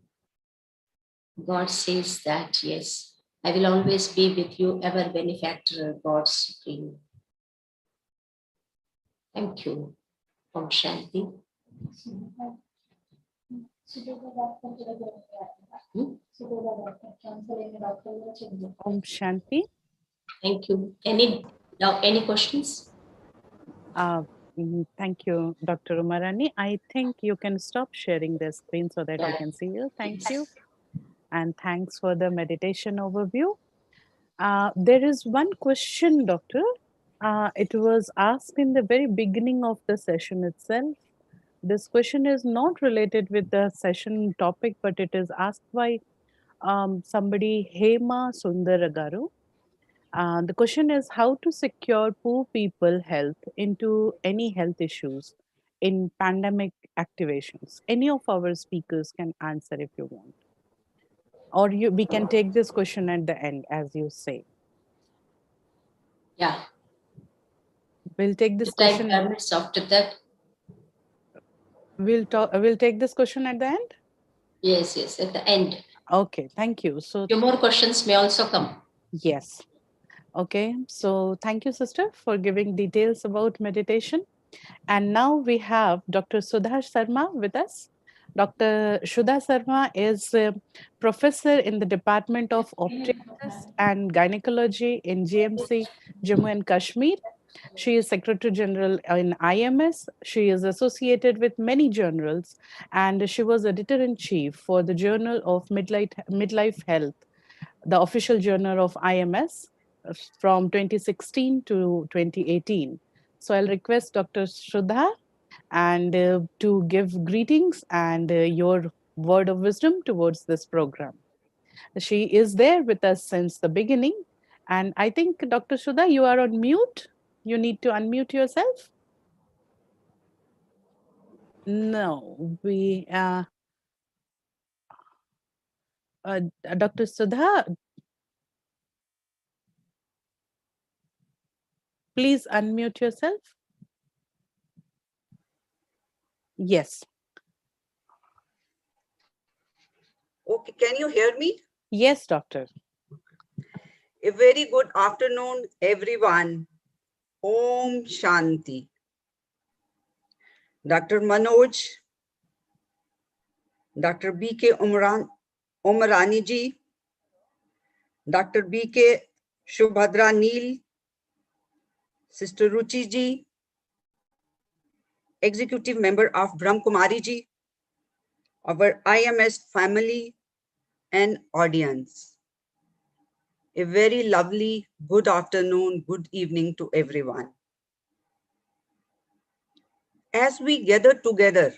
God says that, yes, I will always be with you, ever benefactor, God supreme. Thank you. Om Shanti. Om Shanti. Thank you. Any questions? Thank you, Dr. Umarani. I think you can stop sharing the screen so that we can see you. Thank you. And thanks for the meditation overview. There is one question, Doctor. It was asked in the very beginning of the session itself. This question is not related with the session topic, but it is asked by somebody, Hema Sundaragaru. The question is how to secure poor people health into any health issues in pandemic activations. Any of our speakers can answer if you want. Or we can take this question at the end, as you say. Yeah. We'll take this Just like question. minutes after that. We'll take this question at the end? Yes, yes, at the end. Okay, thank you. So few more questions may also come. Yes. Okay, so thank you, sister, for giving details about meditation. And now we have Dr. Sudha Sharma with us. Dr. Sudha Sharma is a professor in the Department of Obstetrics and Gynecology in GMC, Jammu and Kashmir. She is Secretary General in IMS. She is associated with many journals, and she was editor-in-chief for the Journal of Midlife Health, the official journal of IMS from 2016 to 2018. So I'll request Dr. Shraddha and to give greetings and your word of wisdom towards this program. She is there with us since the beginning. And I think, Dr. Shraddha, you are on mute. You need to unmute yourself. No, Dr. Sudha, please unmute yourself. Yes. Okay, can you hear me? Yes, doctor. A very good afternoon, everyone. Om Shanti. Dr. Manoj, Dr. B.K. Umarani ji, Dr. B.K. Shubhadra Neel, Sister Ruchi ji, Executive Member of Brahm Kumari ji, our IMS family and audience. A very lovely good afternoon, good evening to everyone. As we gather together,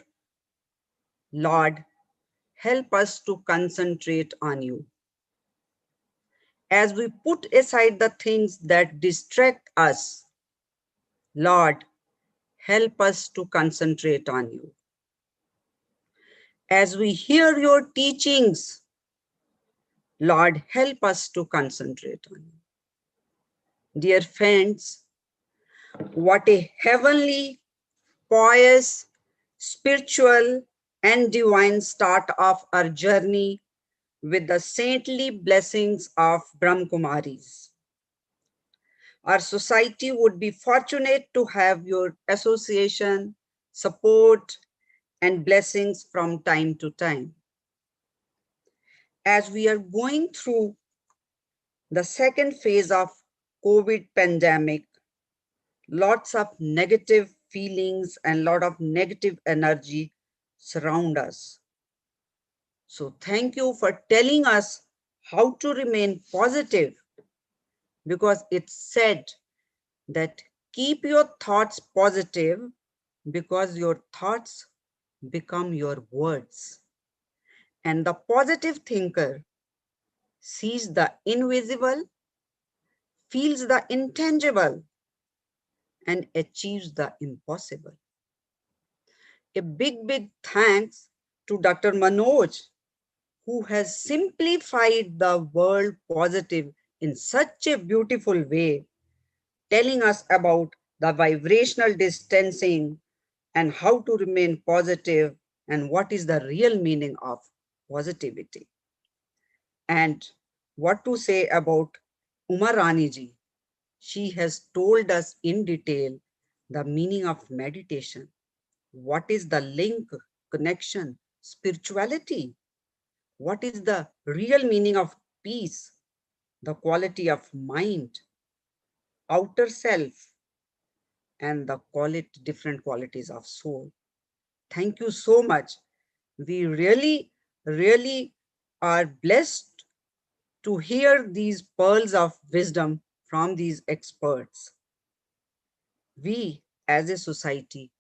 Lord, help us to concentrate on you. As we put aside the things that distract us, Lord, help us to concentrate on you. As we hear your teachings, Lord, help us to concentrate on you. Dear friends, what a heavenly, pious, spiritual, and divine start of our journey with the saintly blessings of Brahm Kumaris. Our society would be fortunate to have your association, support, and blessings from time to time. As we are going through the second phase of COVID pandemic, lots of negative feelings and lot of negative energy surround us. So thank you for telling us how to remain positive, because it's said that keep your thoughts positive because your thoughts become your words. And the positive thinker sees the invisible, feels the intangible, and achieves the impossible. A big thanks to Dr. Manoj, who has simplified the world positive in such a beautiful way, telling us about the vibrational distancing and how to remain positive and what is the real meaning of positivity. And what to say about Uma Rani ji. She has told us in detail the meaning of meditation. What is the link, connection, spirituality? What is the real meaning of peace, the quality of mind, outer self, and the different qualities of soul? Thank you so much. We really are blessed to hear these pearls of wisdom from these experts. We as a society,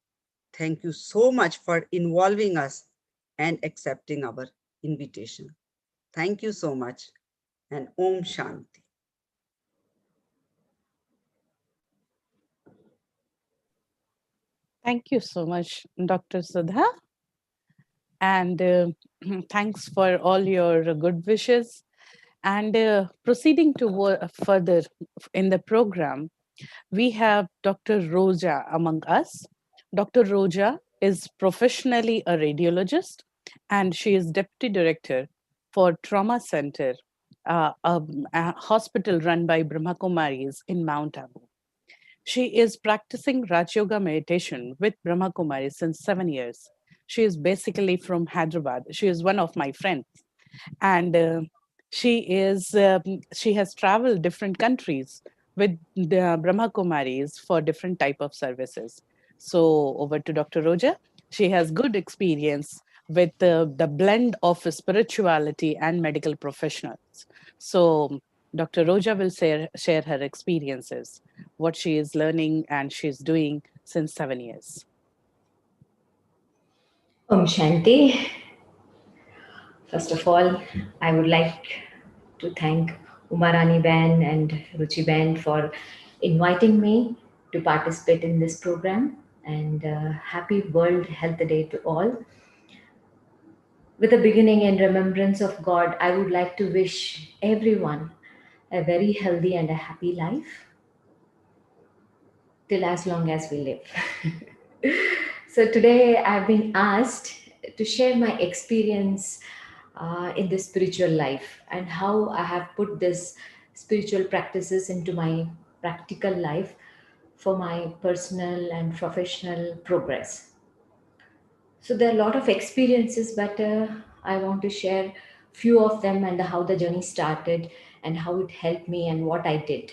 thank you so much for involving us and accepting our invitation. Thank you so much, and Om Shanti. Thank you so much, Dr. Sudha. And thanks for all your good wishes. And proceeding to further in the program, we have Dr. Roja among us. Dr. Roja is professionally a radiologist, and she is Deputy Director for Trauma Center, a hospital run by Brahma Kumaris in Mount Abu. She is practicing Raj Yoga meditation with Brahma Kumaris since 7 years. She is basically from Hyderabad. She is one of my friends. And she has traveled different countries with the Brahma Kumaris for different type of services. So over to Dr. Roja. She has good experience with the blend of spirituality and medical professionals. So Dr. Roja will share her experiences, what she is learning and she's doing since 7 years. Om Shanti. First of all, I would like to thank Uma Rani Ben and Ruchi Ben for inviting me to participate in this program, and happy World Health Day to all. With a beginning in remembrance of God, I would like to wish everyone a very healthy and a happy life till as long as we live. So today I've been asked to share my experience in the spiritual life and how I have put this spiritual practices into my practical life for my personal and professional progress. So there are a lot of experiences, but I want to share few of them and how the journey started and how it helped me and what I did.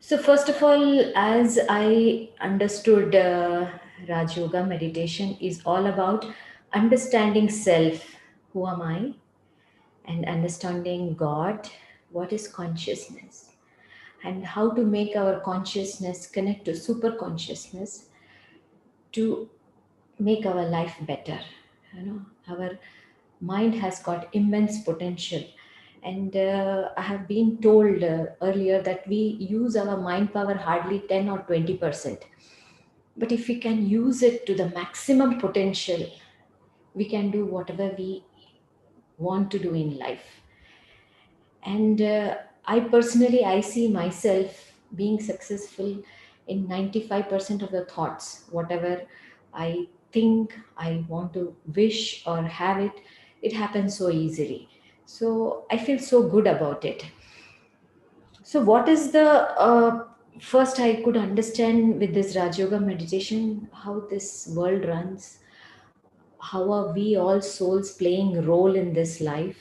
So first of all, as I understood, Raj Yoga meditation is all about understanding self, who am I, and understanding God, what is consciousness, and how to make our consciousness connect to super consciousness to make our life better. You know, our mind has got immense potential, and I have been told earlier that we use our mind power hardly 10 or 20%, but if we can use it to the maximum potential, we can do whatever we want to do in life. And I see myself being successful in 95% of the thoughts. Whatever I think I want to wish or have it, it happens so easily. So I feel so good about it. So what is the first I could understand with this Raj Yoga meditation, how this world runs, how are we all souls playing a role in this life,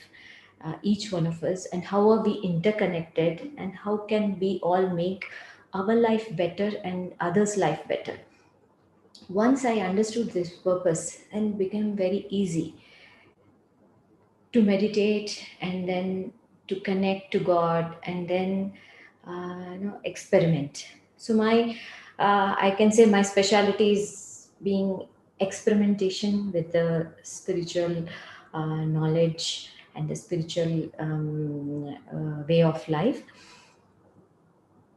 each one of us, and how are we interconnected, and how can we all make our life better and others' life better. Once I understood this purpose, and became very easy to meditate, and then to connect to God, and then experiment. So I can say my specialty is being experimentation with the spiritual knowledge and the spiritual way of life.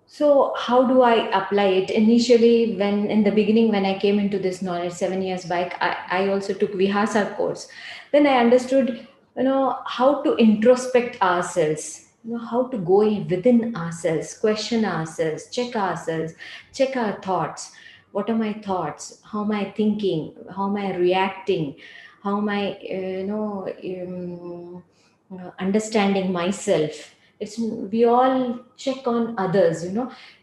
So how do I apply it? Initially, when in the beginning, when I came into this knowledge 7 years back, I also took Vihasa course. Then I understood, how to introspect ourselves, how to go within ourselves, question ourselves, check our thoughts. What are my thoughts? How am I thinking? How am I reacting? How am I, understanding myself? It's, we all check on others,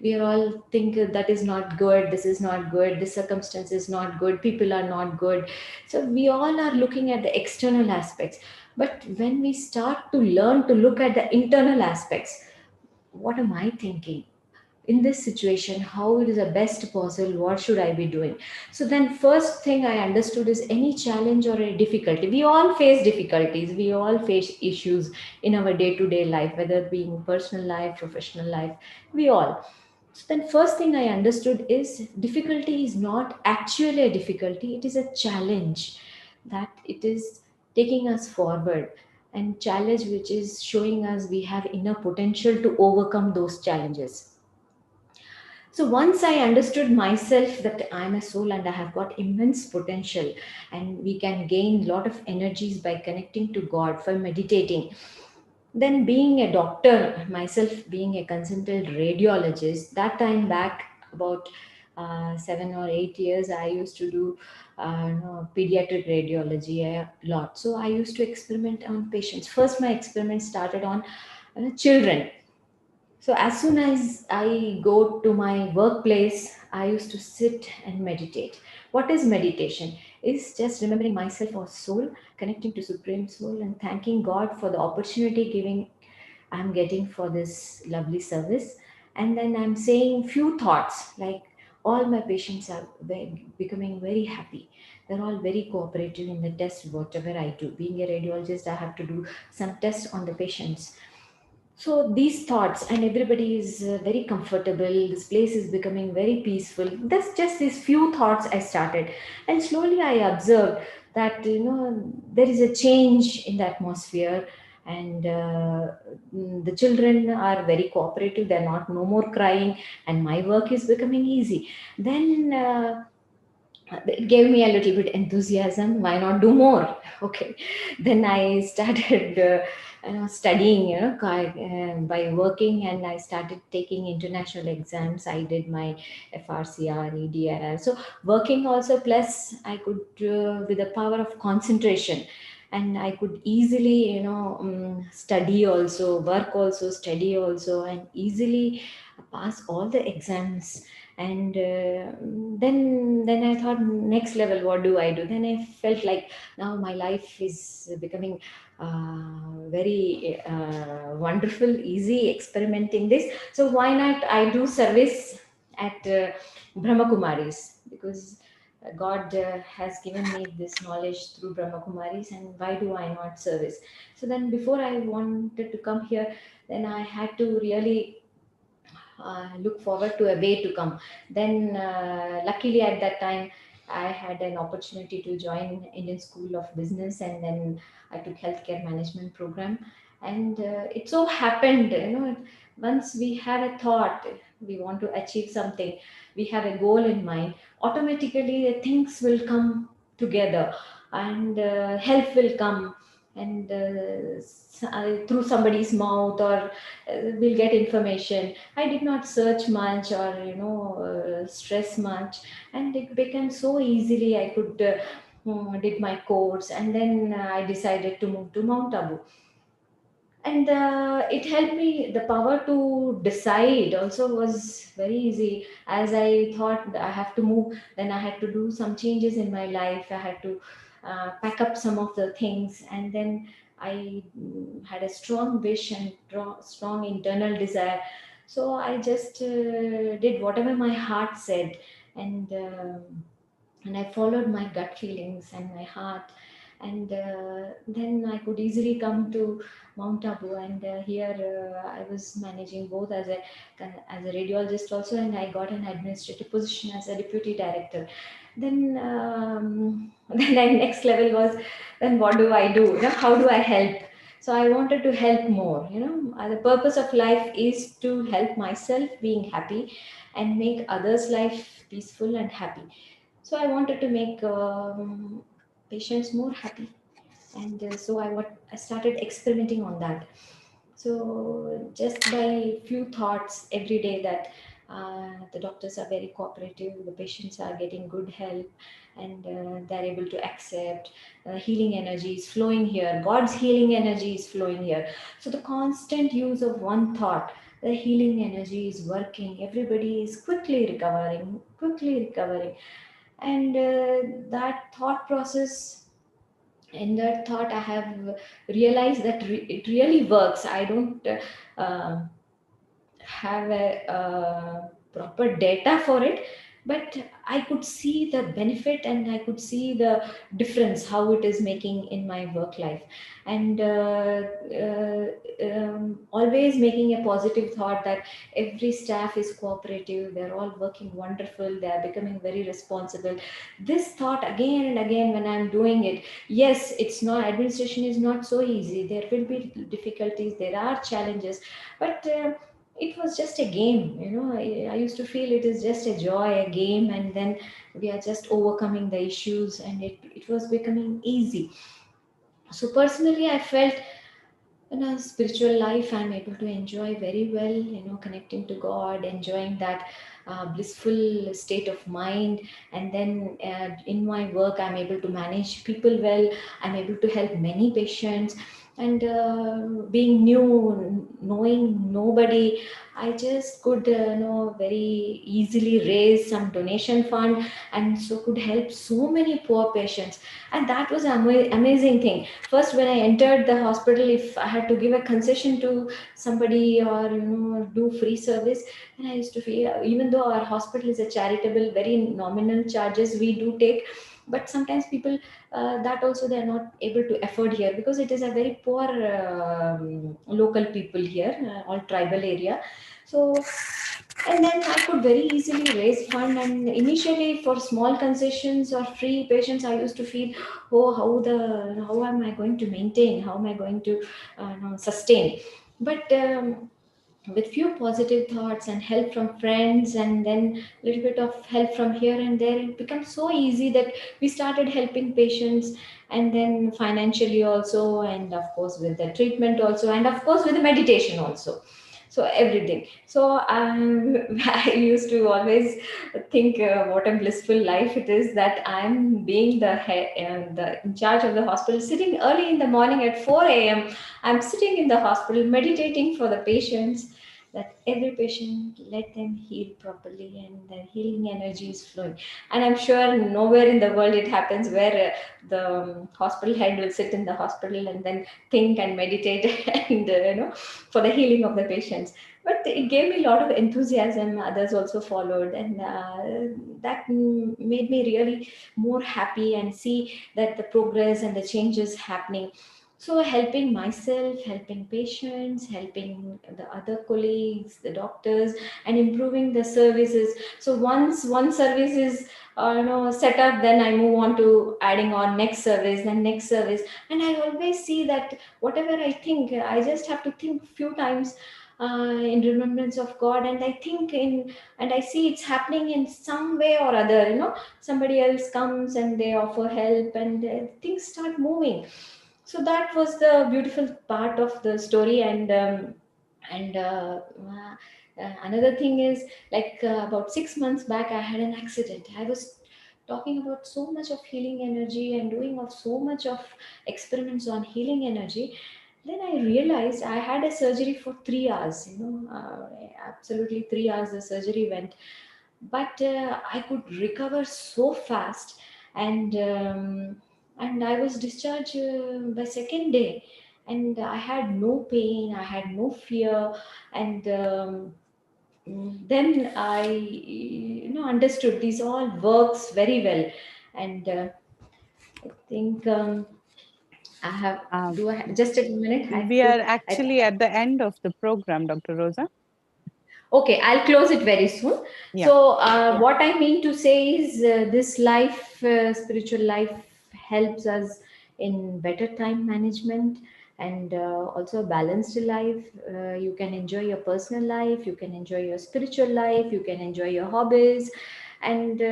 we all think that is not good, this is not good, this circumstance is not good, people are not good. So we all are looking at the external aspects, but when we start to learn to look at the internal aspects, what am I thinking in this situation? How it is the best possible? What should I be doing? So then first thing I understood is, any challenge or a difficulty, we all face difficulties, we all face issues in our day-to-day life, whether it being personal life, professional life, we all. So then first thing I understood is, difficulty is not actually a difficulty, it is a challenge, that it is taking us forward, and challenge which is showing us we have enough potential to overcome those challenges. So once I understood myself that I'm a soul and I have got immense potential, and we can gain a lot of energies by connecting to God, for meditating. Then being a doctor, myself being a consultant radiologist, that time back about 7 or 8 years, I used to do pediatric radiology a lot. So I used to experiment on patients. First, my experiment started on children. So as soon as I go to my workplace, I used to sit and meditate. What is meditation? Is just remembering myself as soul, connecting to Supreme Soul, and thanking God for the opportunity giving I'm getting for this lovely service. And then I'm saying few thoughts, like, all my patients are becoming very happy. They're all very cooperative in the test, whatever I do. Being a radiologist, I have to do some tests on the patients. So these thoughts, and everybody is very comfortable. This place is becoming very peaceful. That's just these few thoughts I started, and slowly I observed that there is a change in the atmosphere, and the children are very cooperative. They're not no more crying, and my work is becoming easy. Then. It gave me a little bit enthusiasm. Why not do more? Okay, then I started studying, by working, and I started taking international exams. I did my FRCR, EDRR. So working also, plus I could with the power of concentration, and I could easily study also, work also, study also, and easily pass all the exams. And then I thought, next level, what do I do? Then I felt like, now my life is becoming very wonderful, easy, experimenting this. So why not I do service at Brahma Kumaris, because God has given me this knowledge through Brahma Kumaris, and why do I not service? So then before I wanted to come here, then I had to really look forward to a way to come. Then, luckily, at that time, I had an opportunity to join Indian School of Business, and then I took healthcare management program. And it so happened, once we have a thought, we want to achieve something, we have a goal in mind, automatically things will come together, and help will come, and through somebody's mouth, or we'll get information. I did not search much, or stress much, and it became so easily. I could did my course, and then I decided to move to Mount Abu, and it helped me. The power to decide also was very easy. As I thought I have to move, then I had to do some changes in my life. I had to pack up some of the things, and then I had a strong wish and strong internal desire. So I just did whatever my heart said, and I followed my gut feelings and my heart. And then I could easily come to Mount Abu, and here I was managing both as a radiologist also, and I got an administrative position as a deputy director. Then then my next level was, then what do I do? You know, how do I help? So I wanted to help more. You know, the purpose of life is to help myself being happy and make others' life peaceful and happy. So I wanted to make patients more happy, and so I started experimenting on that. So just by few thoughts every day that the doctors are very cooperative, the patients are getting good help, and they're able to accept healing energy is flowing here. God's healing energy is flowing here. So the constant use of one thought, the healing energy is working. Everybody is quickly recovering, and that thought process, in that thought I have realized that it really works. I don't have a proper data for it, but I could see the benefit and I could see the difference how it is making in my work life. And always making a positive thought that every staff is cooperative, they're all working wonderful, they are becoming very responsible. This thought again and again when I'm doing it. Yes, it's not, administration is not so easy, there will be difficulties, there are challenges, but it was just a game. You know, I used to feel it is just a joy, a game, and then we are just overcoming the issues, and it was becoming easy. So personally I felt in a spiritual life I'm able to enjoy very well, you know, connecting to God, enjoying that blissful state of mind. And then in my work I'm able to manage people well, I'm able to help many patients. And being new, knowing nobody, I just could know very easily raise some donation fund, and so could help so many poor patients. And that was an amazing thing. First, when I entered the hospital, if I had to give a concession to somebody or, you know, do free service, and I used to feel, even though our hospital is a charitable, very nominal charges we do take, but sometimes people that also they are not able to afford here, because it is a very poor local people here, all tribal area. So, and then I could very easily raise fund. And initially for small concessions or free patients, I used to feel, oh, how am I going to maintain, how am I going to sustain? But with few positive thoughts and help from friends, and then a little bit of help from here and there, it becomes so easy that we started helping patients. And then financially also, and of course with the treatment also, and of course with the meditation also. So everything. So I used to always think what a blissful life it is that I'm being the in charge of the hospital, sitting early in the morning at 4 a.m. I'm sitting in the hospital meditating for the patients, that every patient, let them heal properly and the healing energy is flowing. And I'm sure nowhere in the world it happens where the hospital head will sit in the hospital and then think and meditate and for the healing of the patients. But it gave me a lot of enthusiasm. Others also followed, and that made me really more happy and see that the progress and the changes happening. So helping myself, helping patients, helping the other colleagues, the doctors, and improving the services. So once one service is set up, then I move on to adding on next service, then next service. And I always see that whatever I think, I just have to think few times in remembrance of God, and I think in, and I see it's happening in some way or other. Somebody else comes and they offer help, and things start moving. So that was the beautiful part of the story. And another thing is, like about 6 months back, I had an accident. I was talking about so much of healing energy and doing of so much of experiments on healing energy. Then I realized I had a surgery for 3 hours. Absolutely 3 hours the surgery went, but I could recover so fast. And I was discharged by second day. and I had no pain, I had no fear, and then I understood these all works very well, and I think I have. Um, Do I just a minute? I have we to. are actually at the end of the program, Dr. Rosa. Okay, I'll close it very soon. Yeah. So, what I mean to say is, this life, spiritual life, helps us in better time management and also a balanced life. You can enjoy your personal life, you can enjoy your spiritual life, you can enjoy your hobbies, and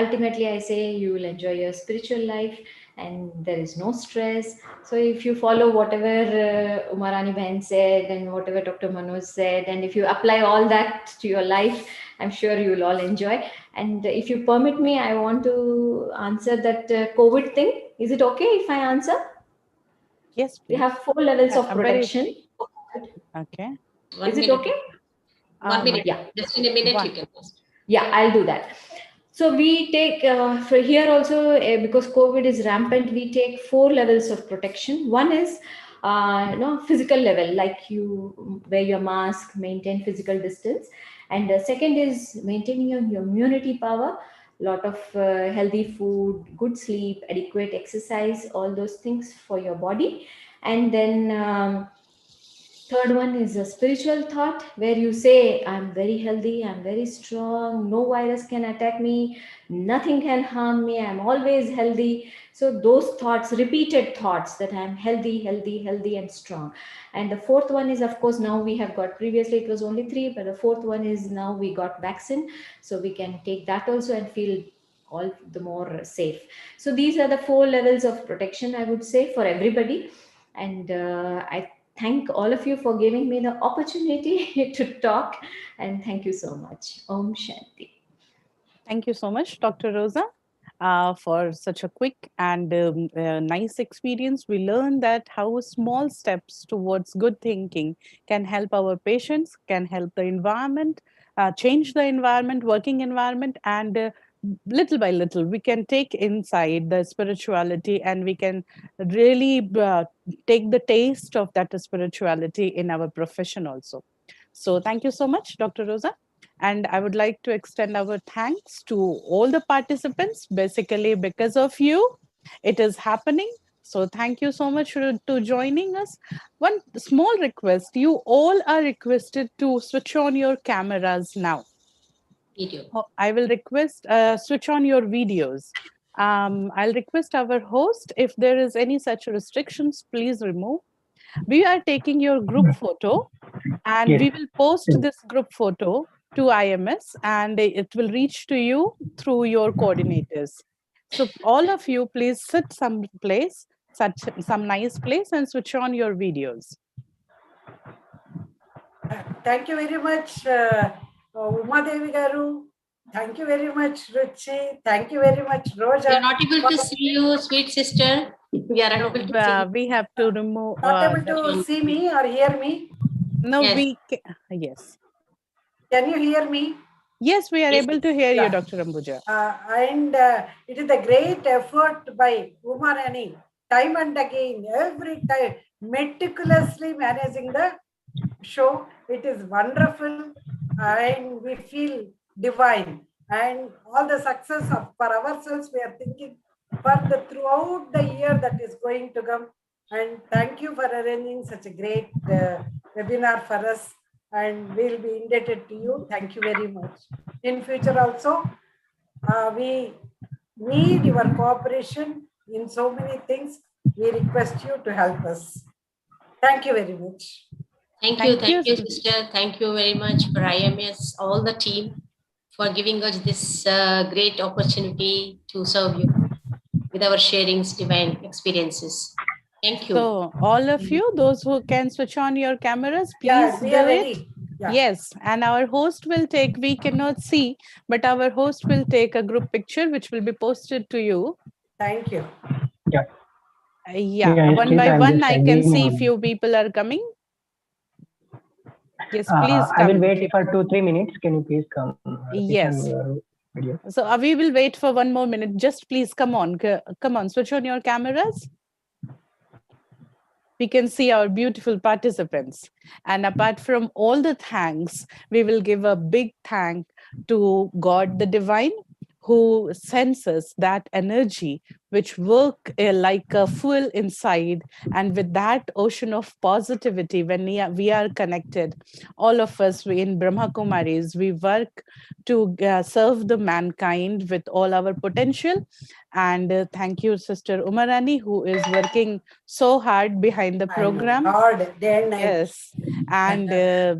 ultimately, I say you will enjoy your spiritual life, and there is no stress. So if you follow whatever Umarani Bain said and whatever Dr. Manoj said, and if you apply all that to your life, I'm sure you will all enjoy. And if you permit me, I want to answer that COVID thing. Is it okay if I answer? Yes, We please. have 4 levels of A very- protection. Okay. Is it okay? 1 minute. Yeah. Just in a minute, One. you can post. Yeah, I'll do that. So we take for here also because COVID is rampant. We take 4 levels of protection. One is physical level, like you wear your mask, maintain physical distance, and the second is maintaining your immunity power. Lot of healthy food, good sleep, adequate exercise, all those things for your body, and then. Third one is a spiritual thought where you say, I'm very healthy, I'm very strong, no virus can attack me, nothing can harm me, I'm always healthy. So, those thoughts, repeated thoughts that I'm healthy, healthy, healthy, and strong. And the fourth one is, of course, now we have got, previously it was only 3, but the fourth one is now we got vaccine. So, we can take that also and feel all the more safe. So, these are the 4 levels of protection, I would say, for everybody. And I thank all of you for giving me the opportunity to talk, and thank you so much. Om Shanti. Thank you so much, Dr. Rosa, for such a quick and nice experience. We learned that how small steps towards good thinking can help our patients, can help the environment, change the environment, working environment, and little by little, we can take inside the spirituality and we can really take the taste of that spirituality in our profession also. So thank you so much, Dr. Rosa. And I would like to extend our thanks to all the participants. Basically, because of you, it is happening. So thank you so much to joining us. One small request, you all are requested to switch on your cameras now. Video. I will request switch on your videos. I'll request our host, if there is any such restrictions, please remove. We are taking your group photo and Yes. we will post this group photo to IMS and it will reach to you through your coordinators. So all of you, please sit some place, some nice place and switch on your videos. Thank you very much, Uma Devi Garu. Thank you very much, Ruchi. Thank you very much, Roja. We are not able to see you, sweet sister. We are unable to see. We have to remove. Not able to see me or hear me? No, Yes. Yes. Can you hear me? Yes, we are Yes. able to hear you, Yeah. Dr. Ambuja. And it is a great effort by Umarani, time and again, every time, meticulously managing the show. It is wonderful and we feel divine. And all the success for ourselves, we are thinking for the throughout the year that is going to come. And thank you for arranging such a great webinar for us. And we'll be indebted to you. Thank you very much. In future also, we need your cooperation in so many things. We request you to help us. Thank you very much. Thank you, sister. Thank you very much for IMS, all the team, for giving us this great opportunity to serve you with our sharings, divine experiences. Thank you. So all of you, those who can switch on your cameras, please Yeah, we are do ready. it. Yeah. Yes, and our host will take, we cannot see, but our host will take a group picture which will be posted to you. Thank you. Yeah. Yeah, one by one, I can see few people are coming. Yes, please come. I will wait for 2-3 minutes. Can you please come? Yes. Video. So we will wait for one more minute. Just please come on, switch on your cameras. we can see our beautiful participants. And apart from all the thanks, we will give a big thank to God the Divine, who sends us that energy which work like a fuel inside. And with that ocean of positivity, when we are connected, all of us in Brahma Kumaris, we work to serve the mankind with all our potential. And thank you, Sister Umarani, who is working so hard behind the I know, program. hard day and night. Yes, and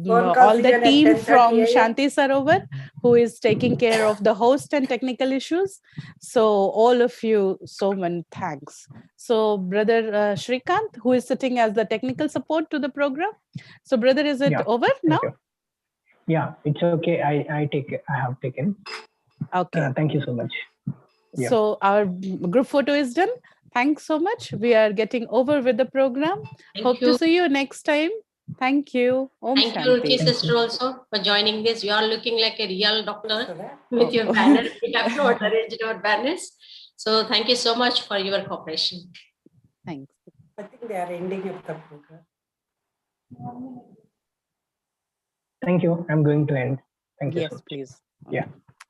Phone calls all the even at team 10:30 from a.m. Shanti Sarovar, who is taking care of the host and technical issues. So all of you, so many thanks. So Brother Shrikant, who is sitting as the technical support to the program. So brother, is it Yeah, over thank now? you. Yeah, it's okay. I have taken. Okay. Thank you so much. Yeah. So our group photo is done. Thanks so much. We are getting over with the program. Thank Hope you. to see you next time. Thank you. Om Thank you, Shanti. Ruchi sister, also for joining this. You are looking like a real doctor So that- with your banner. We have not arranged our banners. So thank you so much for your cooperation. Thanks. I think they are ending up the program. Thank you. I'm going to end. Thank you so Yes, much. please. Yeah.